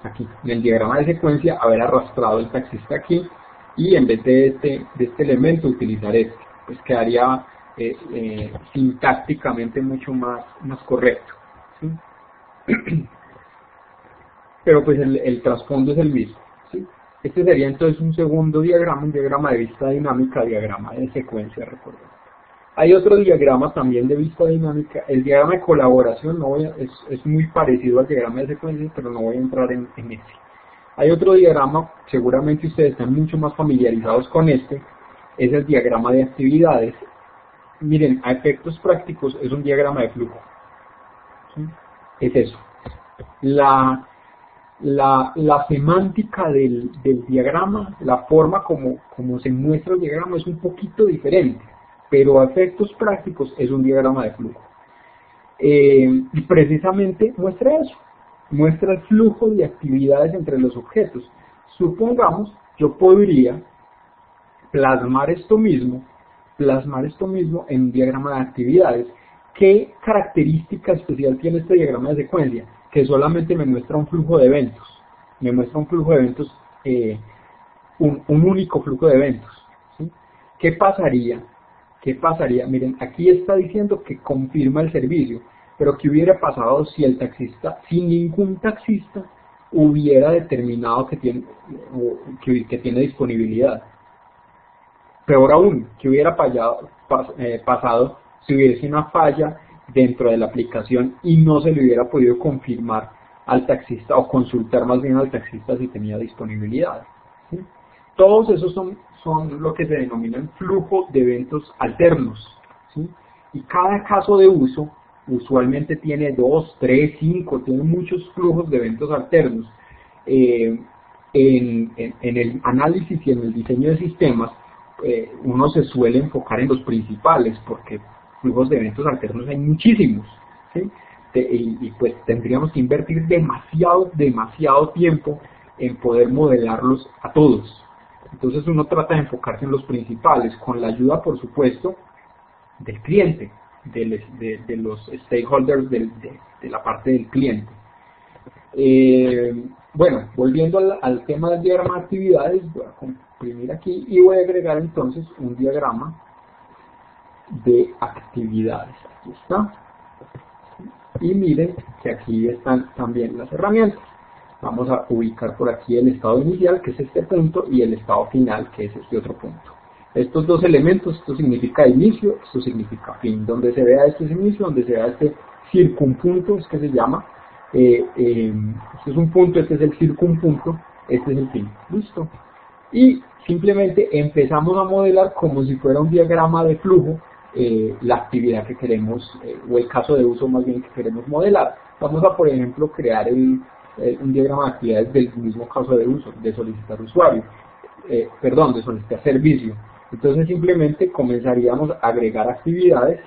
aquí, en el diagrama de secuencia, haber arrastrado el taxista aquí y en vez de este elemento utilizar este, pues quedaría sintácticamente mucho más correcto, ¿sí? Pero pues el trasfondo es el mismo, ¿sí? Este sería entonces un segundo diagrama, un diagrama de vista dinámica, diagrama de secuencia, recuerden. Hay otro diagrama también de vista dinámica, el diagrama de colaboración es muy parecido al diagrama de secuencia, pero no voy a entrar en ese. Hay otro diagrama, seguramente ustedes están mucho más familiarizados con este, es el diagrama de actividades. Miren, a efectos prácticos es un diagrama de flujo, ¿sí? Es eso. La semántica del diagrama, la forma como se muestra el diagrama es un poquito diferente, pero a efectos prácticos es un diagrama de flujo. Y precisamente muestra eso, muestra el flujo de actividades entre los objetos. Supongamos, yo podría plasmar esto mismo en un diagrama de actividades. ¿Qué característica especial tiene este diagrama de secuencia? Que solamente me muestra un flujo de eventos, me muestra un flujo de eventos, un único flujo de eventos, ¿sí? ¿Qué pasaría? Miren, aquí está diciendo que confirma el servicio, pero ¿qué hubiera pasado si el taxista, si ningún taxista hubiera determinado que tiene disponibilidad? Peor aún, ¿qué hubiera pasado si hubiese una falla dentro de la aplicación y no se le hubiera podido confirmar al taxista o consultar más bien al taxista si tenía disponibilidad? ¿Sí? Todos esos son lo que se denominan flujo de eventos alternos, ¿sí? Y cada caso de uso usualmente tiene 2, 3, 5, tiene muchos flujos de eventos alternos. En el análisis y en el diseño de sistemas uno se suele enfocar en los principales porque flujos de eventos alternos hay muchísimos, ¿sí? Y pues tendríamos que invertir demasiado tiempo en poder modelarlos a todos. Entonces uno trata de enfocarse en los principales, con la ayuda, por supuesto, del cliente, de los stakeholders de la parte del cliente. Bueno, volviendo al tema del diagrama de actividades, voy a comprimir aquí y voy a agregar entonces un diagrama de actividades. Aquí está. Y miren que aquí están también las herramientas. Vamos a ubicar por aquí el estado inicial, que es este punto, y el estado final, que es este otro punto. Estos dos elementos, esto significa inicio, esto significa fin. Donde se vea este es inicio, donde se vea este circunpunto, es que se llama. Este es un punto, este es el circunpunto, este es el fin. Listo. Y simplemente empezamos a modelar como si fuera un diagrama de flujo la actividad que queremos, o el caso de uso más bien que queremos modelar. Vamos a, por ejemplo, crear un diagrama de actividades del mismo caso de uso, de solicitar usuario, de solicitar servicio. Entonces simplemente comenzaríamos a agregar actividades.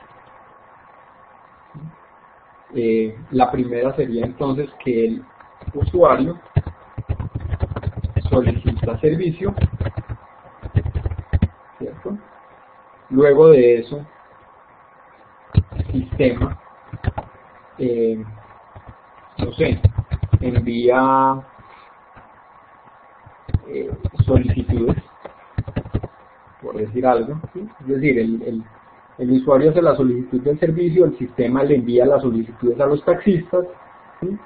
La primera sería entonces que el usuario solicita servicio, ¿cierto? Luego de eso, el sistema, no sé, envía solicitudes, por decir algo, ¿sí? Es decir, el usuario hace la solicitud del servicio, el sistema le envía las solicitudes a los taxistas, ¿sí?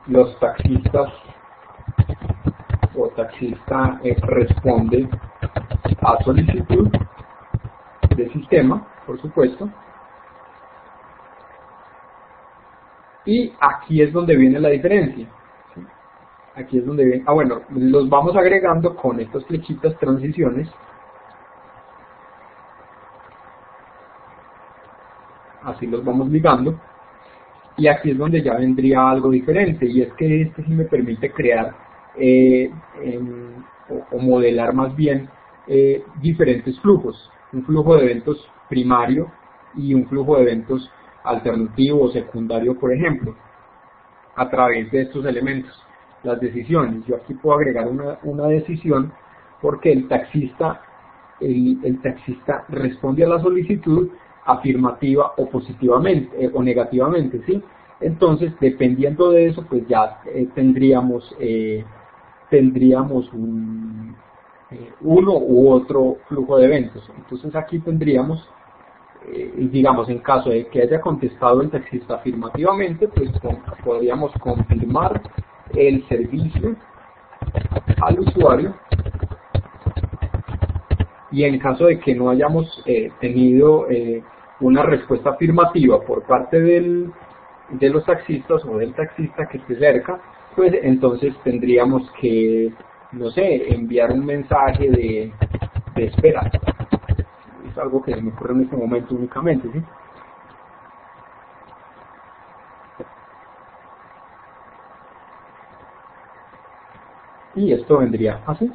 Los taxistas o taxista responde a solicitud del sistema, por supuesto. Y aquí es donde viene la diferencia, ¿sí? Aquí es donde viene, bueno, los vamos agregando con estas flechitas transiciones. Así los vamos ligando. Y aquí es donde ya vendría algo diferente, y es que este sí me permite crear o modelar más bien diferentes flujos, un flujo de eventos primario y un flujo de eventos alternativo o secundario, por ejemplo, a través de estos elementos. Las decisiones, yo aquí puedo agregar una decisión porque el taxista responde a la solicitud afirmativa o positivamente o negativamente, ¿sí? Entonces, dependiendo de eso, pues ya tendríamos uno u otro flujo de eventos. Entonces aquí tendríamos, digamos, en caso de que haya contestado el taxista afirmativamente, pues podríamos confirmar el servicio al usuario, y en caso de que no hayamos tenido una respuesta afirmativa por parte de los taxistas o del taxista que esté cerca, pues entonces tendríamos que, no sé, enviar un mensaje de espera. Es algo que se me ocurre en este momento únicamente, ¿sí? Y esto vendría así.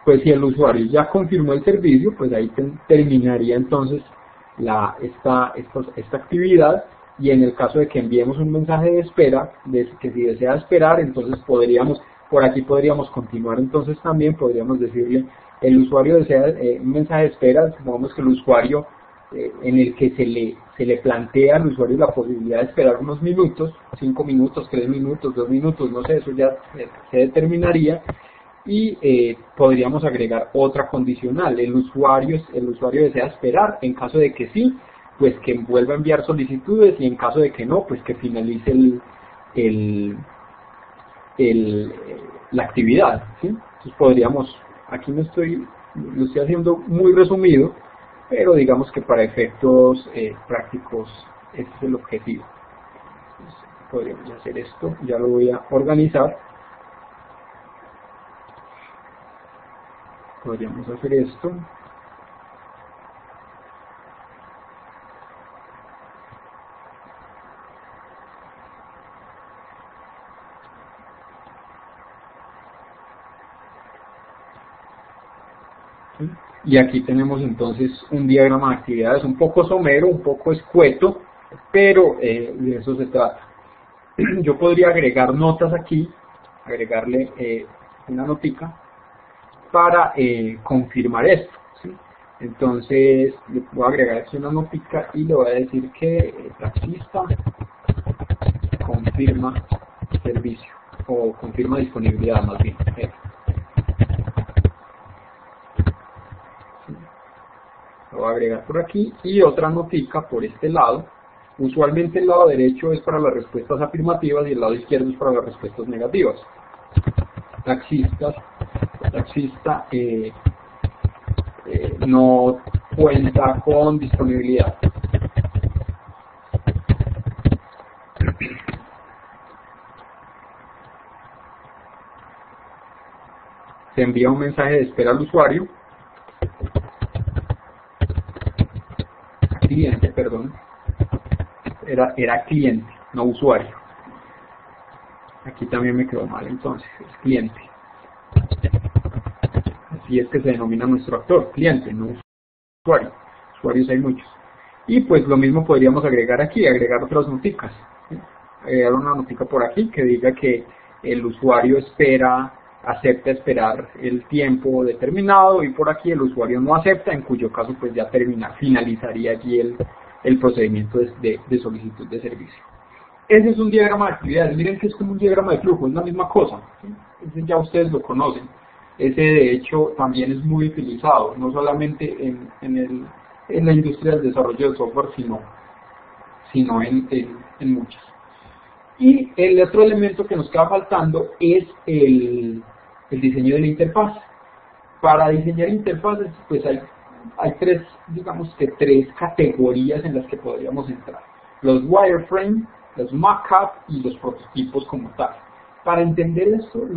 Pues si el usuario ya confirmó el servicio, pues ahí terminaría entonces esta actividad, y en el caso de que enviemos un mensaje de espera, que si desea esperar, entonces por aquí podríamos continuar. Entonces también podríamos decirle, el usuario desea un mensaje de espera, supongamos que el usuario en el que se le plantea al usuario la posibilidad de esperar unos minutos, 5 minutos, 3 minutos, 2 minutos, no sé, eso ya se determinaría. Y podríamos agregar otra condicional, el usuario desea esperar, en caso de que sí, pues que vuelva a enviar solicitudes, y en caso de que no, pues que finalice la actividad, ¿sí? Entonces podríamos, aquí lo estoy haciendo muy resumido, pero digamos que para efectos prácticos este es el objetivo. Entonces, podríamos hacer esto, ya lo voy a organizar. Podríamos hacer esto. Y aquí tenemos entonces un diagrama de actividades un poco somero, un poco escueto, pero de eso se trata. Yo podría agregar notas aquí, agregarle una notica para confirmar esto, ¿sí? Entonces le voy a agregar aquí una notica y le voy a decir que el taxista confirma servicio, o confirma disponibilidad más bien. Lo voy a agregar por aquí, y otra notica por este lado. Usualmente el lado derecho es para las respuestas afirmativas y el lado izquierdo es para las respuestas negativas. Taxista no cuenta con disponibilidad. Se envía un mensaje de espera al usuario, cliente, perdón, era cliente, no usuario. Aquí también me quedó mal, entonces es cliente. Así es que se denomina nuestro actor, cliente, no usuario. Usuarios hay muchos. Y pues lo mismo podríamos agregar aquí, agregar otras noticas, ¿sí? Agregar una notica por aquí que diga que el usuario acepta esperar el tiempo determinado, y por aquí el usuario no acepta, en cuyo caso pues ya finalizaría allí el procedimiento de solicitud de servicio. Ese es un diagrama de actividades. Miren que es como un diagrama de flujo, es la misma cosa, ¿sí? Ese ya ustedes lo conocen. Ese de hecho también es muy utilizado, no solamente en la industria del desarrollo de software, sino en muchas. Y el otro elemento que nos queda faltando es el diseño de la interfaz. Para diseñar interfaces, pues hay tres, digamos que tres categorías en las que podríamos entrar: los wireframe, los mockup y los prototipos como tal. Para entender esto,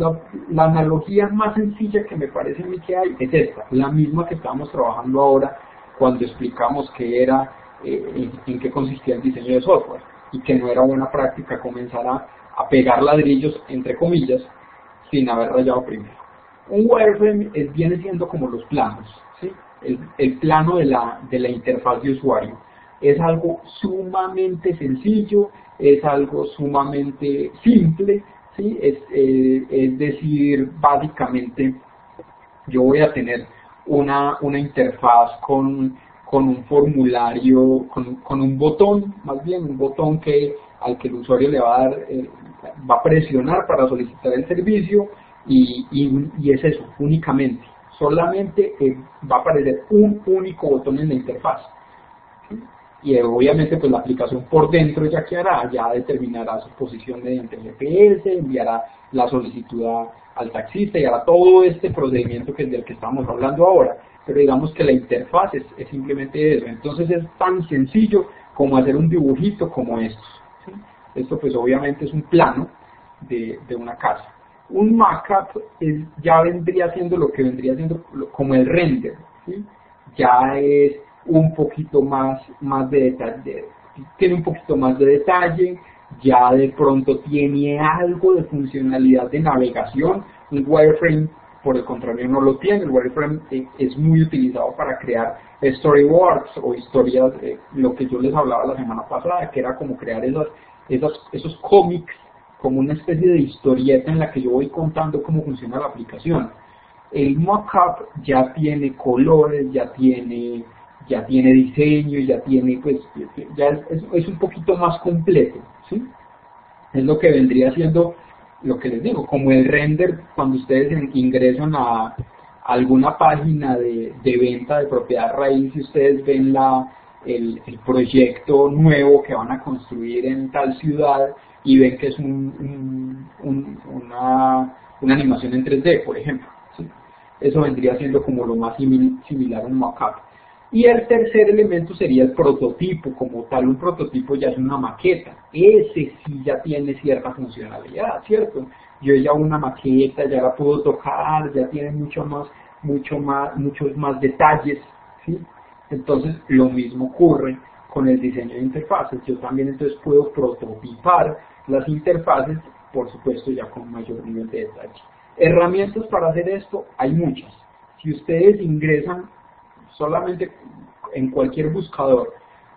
la analogía más sencilla que me parece a mí que hay es esta, la misma que estamos trabajando ahora cuando explicamos qué era, en qué consistía el diseño de software, y que no era buena práctica comenzar a pegar ladrillos, entre comillas, sin haber rayado primero. Un wireframe viene siendo como los planos, ¿sí? El plano de la interfaz de usuario. Es algo sumamente sencillo, es algo sumamente simple, ¿sí? Es decir, básicamente yo voy a tener una interfaz con un formulario, con un botón, más bien un botón al que el usuario le va a dar, va a presionar para solicitar el servicio, y es eso, únicamente. Solamente va a aparecer un único botón en la interfaz. ¿Sí? Y obviamente pues la aplicación por dentro ya que hará, ya determinará su posición mediante el GPS, enviará la solicitud al taxista y hará todo este procedimiento que es del que estamos hablando ahora. Pero digamos que la interfaz es simplemente eso. Entonces es tan sencillo como hacer un dibujito como estos, ¿sí? Esto pues obviamente es un plano de una casa. Un mockup ya vendría siendo lo que vendría siendo como el render, ¿sí? Ya es un poquito más de detalle, tiene un poquito más de detalle, ya de pronto tiene algo de funcionalidad de navegación. Un wireframe, por el contrario, no lo tiene. El wireframe es muy utilizado para crear storyboards o historias, lo que yo les hablaba la semana pasada, que era como crear esos cómics, como una especie de historieta en la que yo voy contando cómo funciona la aplicación. El mockup ya tiene colores, ya tiene diseño, ya tiene, pues, ya es un poquito más completo, ¿sí? Es lo que vendría siendo, lo que les digo, como el render cuando ustedes ingresan a alguna página de venta de propiedad raíz y ustedes ven el proyecto nuevo que van a construir en tal ciudad y ven que es una animación en 3D, por ejemplo, ¿sí? Eso vendría siendo como lo más similar a un mockup. Y el tercer elemento sería el prototipo como tal. Un prototipo ya es una maqueta. Ese sí ya tiene cierta funcionalidad, ¿cierto? Yo ya una maqueta, ya la puedo tocar, ya tiene muchos más detalles, ¿sí? Entonces lo mismo ocurre con el diseño de interfaces. Yo también entonces puedo prototipar las interfaces, por supuesto ya con mayor nivel de detalle. Herramientas para hacer esto hay muchas. Si ustedes ingresan solamente en cualquier buscador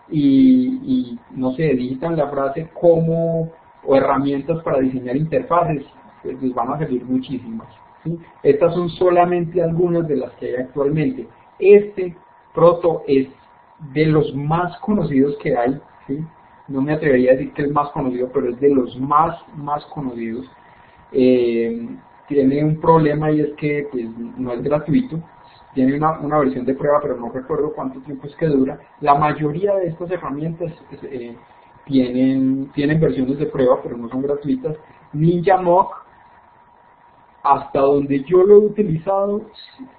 y no sé, digitan la frase como o herramientas para diseñar interfaces, pues les van a servir muchísimas, ¿sí? Estas son solamente algunas de las que hay actualmente. Este Proto es de los más conocidos que hay, ¿sí? No me atrevería a decir que es el más conocido, pero es de los más conocidos. Tiene un problema y es que pues, no es gratuito. Tiene una versión de prueba, pero no recuerdo cuánto tiempo es que dura. La mayoría de estas herramientas tienen versiones de prueba, pero no son gratuitas. NinjaMock, hasta donde yo lo he utilizado,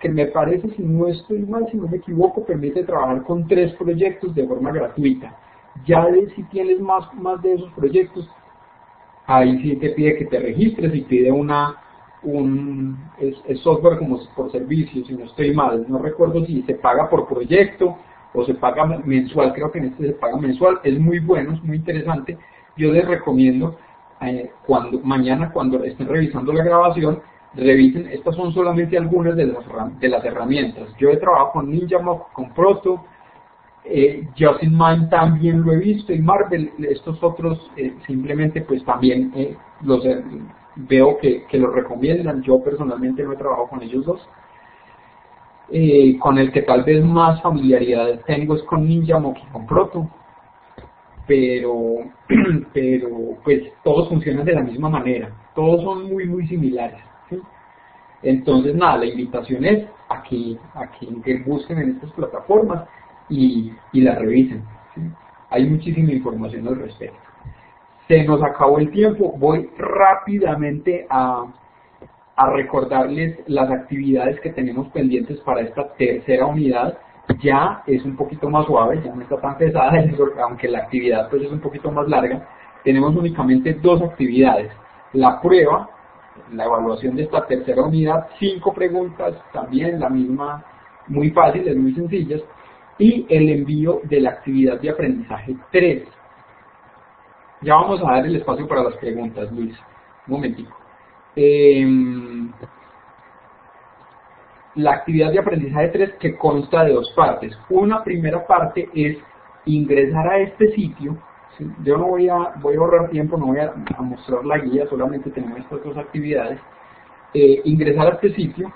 que me parece, si no estoy mal, si no me equivoco, permite trabajar con 3 proyectos de forma gratuita. Ya si tienes más de esos proyectos, ahí sí te pide que te registres y pide es software como por servicio, si no estoy mal. No recuerdo si se paga por proyecto o se paga mensual. Creo que en este se paga mensual. Es muy bueno, es muy interesante. Yo les recomiendo mañana cuando estén revisando la grabación, revisen. Estas son solamente algunas de las herramientas. Yo he trabajado con NinjaMock, con Proto, Just in Mind también lo he visto, y Marvel. Estos otros simplemente pues también veo que los recomiendan. Yo personalmente no he trabajado con ellos dos. Con el que tal vez más familiaridad tengo es con NinjaMock y con Proto, pero pues todos funcionan de la misma manera, todos son muy similares, ¿sí? Entonces nada, la invitación es a que busquen en estas plataformas y la revisen, ¿sí? Hay muchísima información al respecto. Se nos acabó el tiempo. Voy rápidamente a recordarles las actividades que tenemos pendientes para esta tercera unidad. Ya es un poquito más suave, ya no está tan pesada, aunque la actividad pues es un poquito más larga. Tenemos únicamente 2 actividades: la prueba, la evaluación de esta tercera unidad, 5 preguntas, también la misma, muy fáciles, muy sencillas, y el envío de la actividad de aprendizaje 3. Ya vamos a dar el espacio para las preguntas, Luis. Un momentico. La actividad de aprendizaje 3 que consta de dos partes. Una primera parte es ingresar a este sitio. ¿Sí? Yo no voy a ahorrar tiempo, no voy a mostrar la guía, solamente tenemos estas dos actividades. Ingresar a este sitio.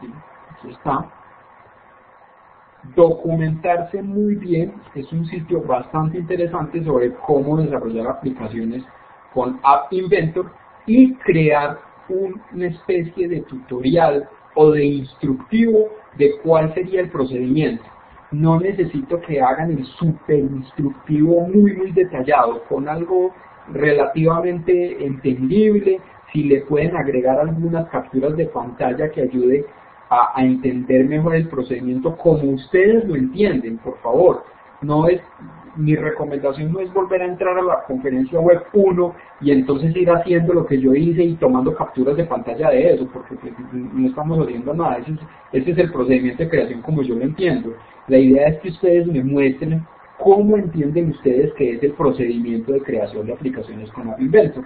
¿Sí? Aquí está. Documentarse muy bien, es un sitio bastante interesante sobre cómo desarrollar aplicaciones con App Inventor y crear una especie de tutorial o de instructivo de cuál sería el procedimiento. No necesito que hagan el super instructivo muy detallado, con algo relativamente entendible. Si le pueden agregar algunas capturas de pantalla que ayude a entender mejor el procedimiento como ustedes lo entienden, por favor. Mi recomendación no es volver a entrar a la conferencia web 1 y entonces ir haciendo lo que yo hice y tomando capturas de pantalla de eso, porque pues, no estamos haciendo nada. Ese es el procedimiento de creación como yo lo entiendo. La idea es que ustedes me muestren cómo entienden ustedes que es el procedimiento de creación de aplicaciones con App Inventor.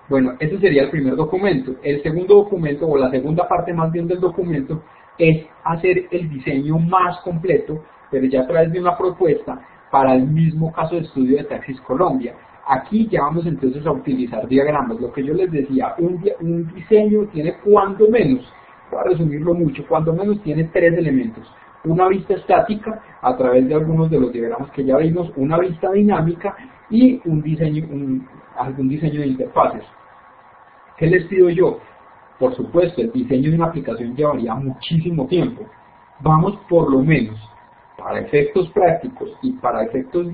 Bueno, ese sería el primer documento. El segundo documento, o la segunda parte más bien del documento, es hacer el diseño más completo, pero ya a través de una propuesta para el mismo caso de estudio de Taxis Colombia. Aquí ya vamos entonces a utilizar diagramas. Lo que yo les decía, un diseño tiene cuando menos, voy a resumirlo mucho, cuando menos tiene tres elementos. Una vista estática, a través de algunos de los diagramas que ya vimos, una vista dinámica y algún diseño de interfaces. ¿Qué les pido yo? Por supuesto, el diseño de una aplicación llevaría muchísimo tiempo. Vamos por lo menos, para efectos prácticos y para efectos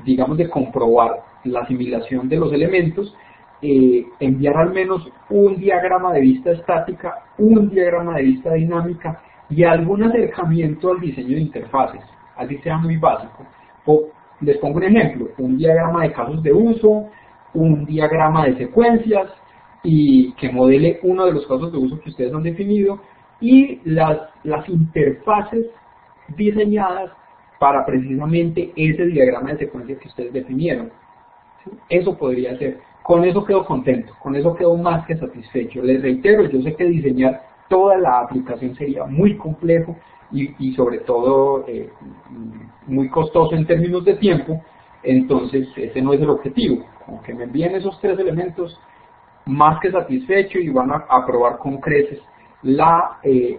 digamos, de comprobar la asimilación de los elementos, enviar al menos un diagrama de vista estática, un diagrama de vista dinámica y algún acercamiento al diseño de interfaces, así sea muy básico. Les pongo un ejemplo, un diagrama de casos de uso, un diagrama de secuencias, y que modele uno de los casos de uso que ustedes han definido, y las interfaces diseñadas para precisamente ese diagrama de secuencia que ustedes definieron. ¿Sí? Eso podría ser. Con eso quedo contento, con eso quedo más que satisfecho. Les reitero, yo sé que diseñar toda la aplicación sería muy complejo y sobre todo muy costoso en términos de tiempo, entonces ese no es el objetivo. Aunque me envíen esos tres elementos, más que satisfecho, y van a aprobar con creces la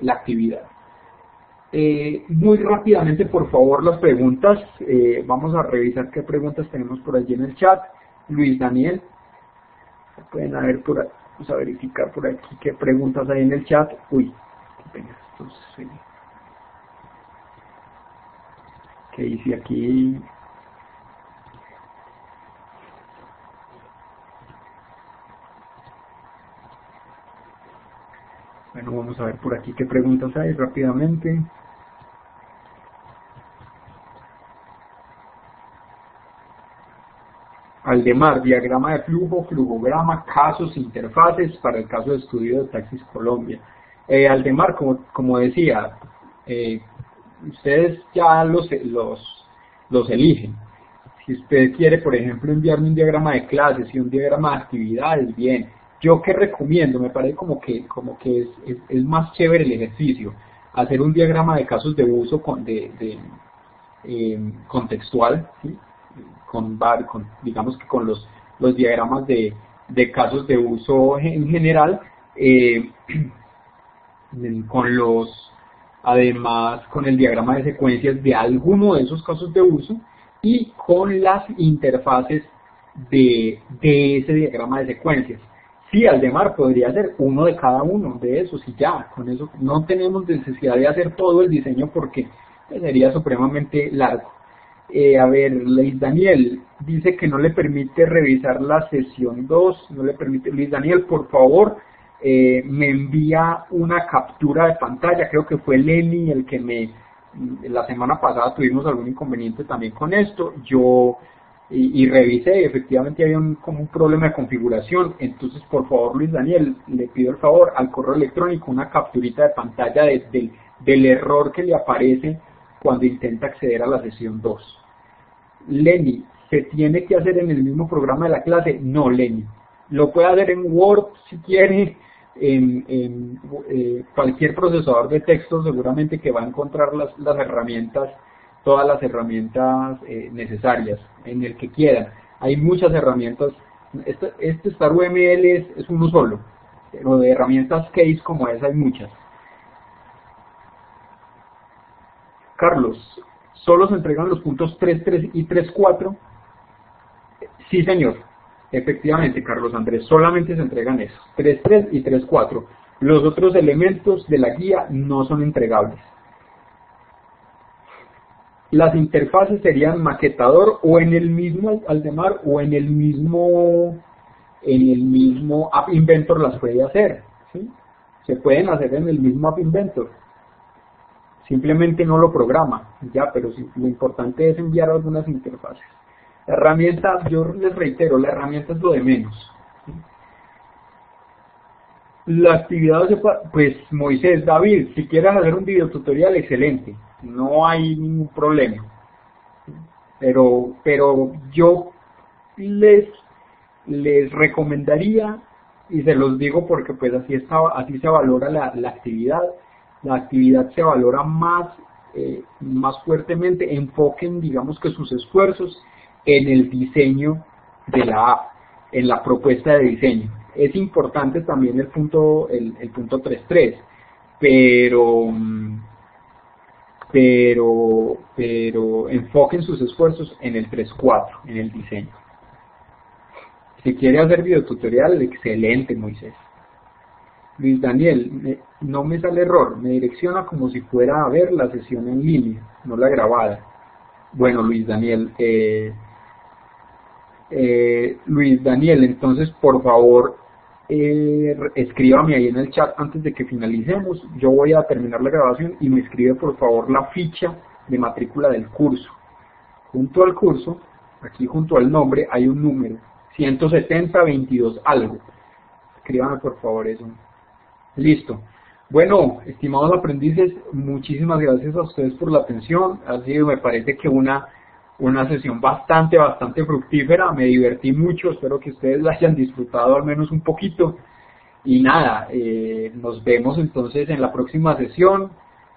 actividad. Muy rápidamente, por favor, las preguntas. Vamos a revisar qué preguntas tenemos por allí en el chat. Luis Daniel, pueden vamos a verificar por aquí qué preguntas hay en el chat. Uy, qué pena, ¿qué hice aquí? Bueno, vamos a ver por aquí qué preguntas hay rápidamente. Aldemar, diagrama de flujo, flujograma, casos, interfaces para el caso de estudio de Taxis Colombia. Aldemar, como decía, ustedes ya los eligen. Si usted quiere, por ejemplo, enviarme un diagrama de clases y un diagrama de actividades, bien. Yo qué recomiendo, me parece como que es más chévere el ejercicio, hacer un diagrama de casos de uso contextual, ¿sí? Digamos que con los diagramas de casos de uso en general, además con el diagrama de secuencias de alguno de esos casos de uso y con las interfaces de ese diagrama de secuencias. Sí, Aldemar, podría ser uno de cada uno de esos y ya, con eso no tenemos necesidad de hacer todo el diseño porque sería supremamente largo. A ver, Luis Daniel dice que no le permite revisar la sesión 2, no le permite. Luis Daniel, por favor, me envía una captura de pantalla. Creo que fue Lenny el que la semana pasada tuvimos algún inconveniente también con esto. Yo y revisé, efectivamente había como un problema de configuración. Entonces, por favor, Luis Daniel, le pido el favor al correo electrónico una capturita de pantalla del error que le aparece cuando intenta acceder a la sesión 2. Lenny, ¿se tiene que hacer en el mismo programa de la clase? No, Lenny. Lo puede hacer en Word si quiere, en cualquier procesador de texto seguramente que va a encontrar las herramientas, todas las herramientas necesarias, en el que quieran. Hay muchas herramientas. Este StarUML es uno solo, pero de herramientas case como esa hay muchas. Carlos, ¿solo se entregan los puntos 3.3 y 3.4? Sí, señor. Efectivamente, Carlos Andrés, solamente se entregan esos, 3.3 y 3.4. Los otros elementos de la guía no son entregables. Las interfaces serían maquetador o en el mismo Aldemar o en el mismo App Inventor las puede hacer, ¿sí? Se pueden hacer en el mismo App Inventor. Simplemente no lo programa, ya, pero sí, lo importante es enviar algunas interfaces. La herramienta, yo les reitero, la herramienta es lo de menos. La actividad, pues Moisés, David, si quieres hacer un videotutorial, excelente, no hay ningún problema. Pero yo les recomendaría, y se los digo porque pues así se valora la actividad. La actividad se valora más fuertemente, enfoquen, digamos que sus esfuerzos en el diseño de la app, en la propuesta de diseño. Es importante también el punto 3.3, pero enfoquen sus esfuerzos en el 3.4, en el diseño. Si quiere hacer videotutorial, excelente, Moisés. Luis Daniel, no me sale error, me direcciona como si fuera a ver la sesión en línea, no la grabada. Bueno, Luis Daniel, entonces por favor escríbame ahí en el chat antes de que finalicemos. Yo voy a terminar la grabación y me escribe por favor la ficha de matrícula del curso. Junto al curso, aquí junto al nombre hay un número, 170-22 algo. Escríbame por favor eso. Listo. Bueno, estimados aprendices, muchísimas gracias a ustedes por la atención. Ha sido, me parece que una sesión bastante fructífera. Me divertí mucho, espero que ustedes la hayan disfrutado al menos un poquito. Y nada, nos vemos entonces en la próxima sesión.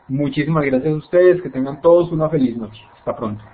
Muchísimas gracias a ustedes, que tengan todos una feliz noche. Hasta pronto.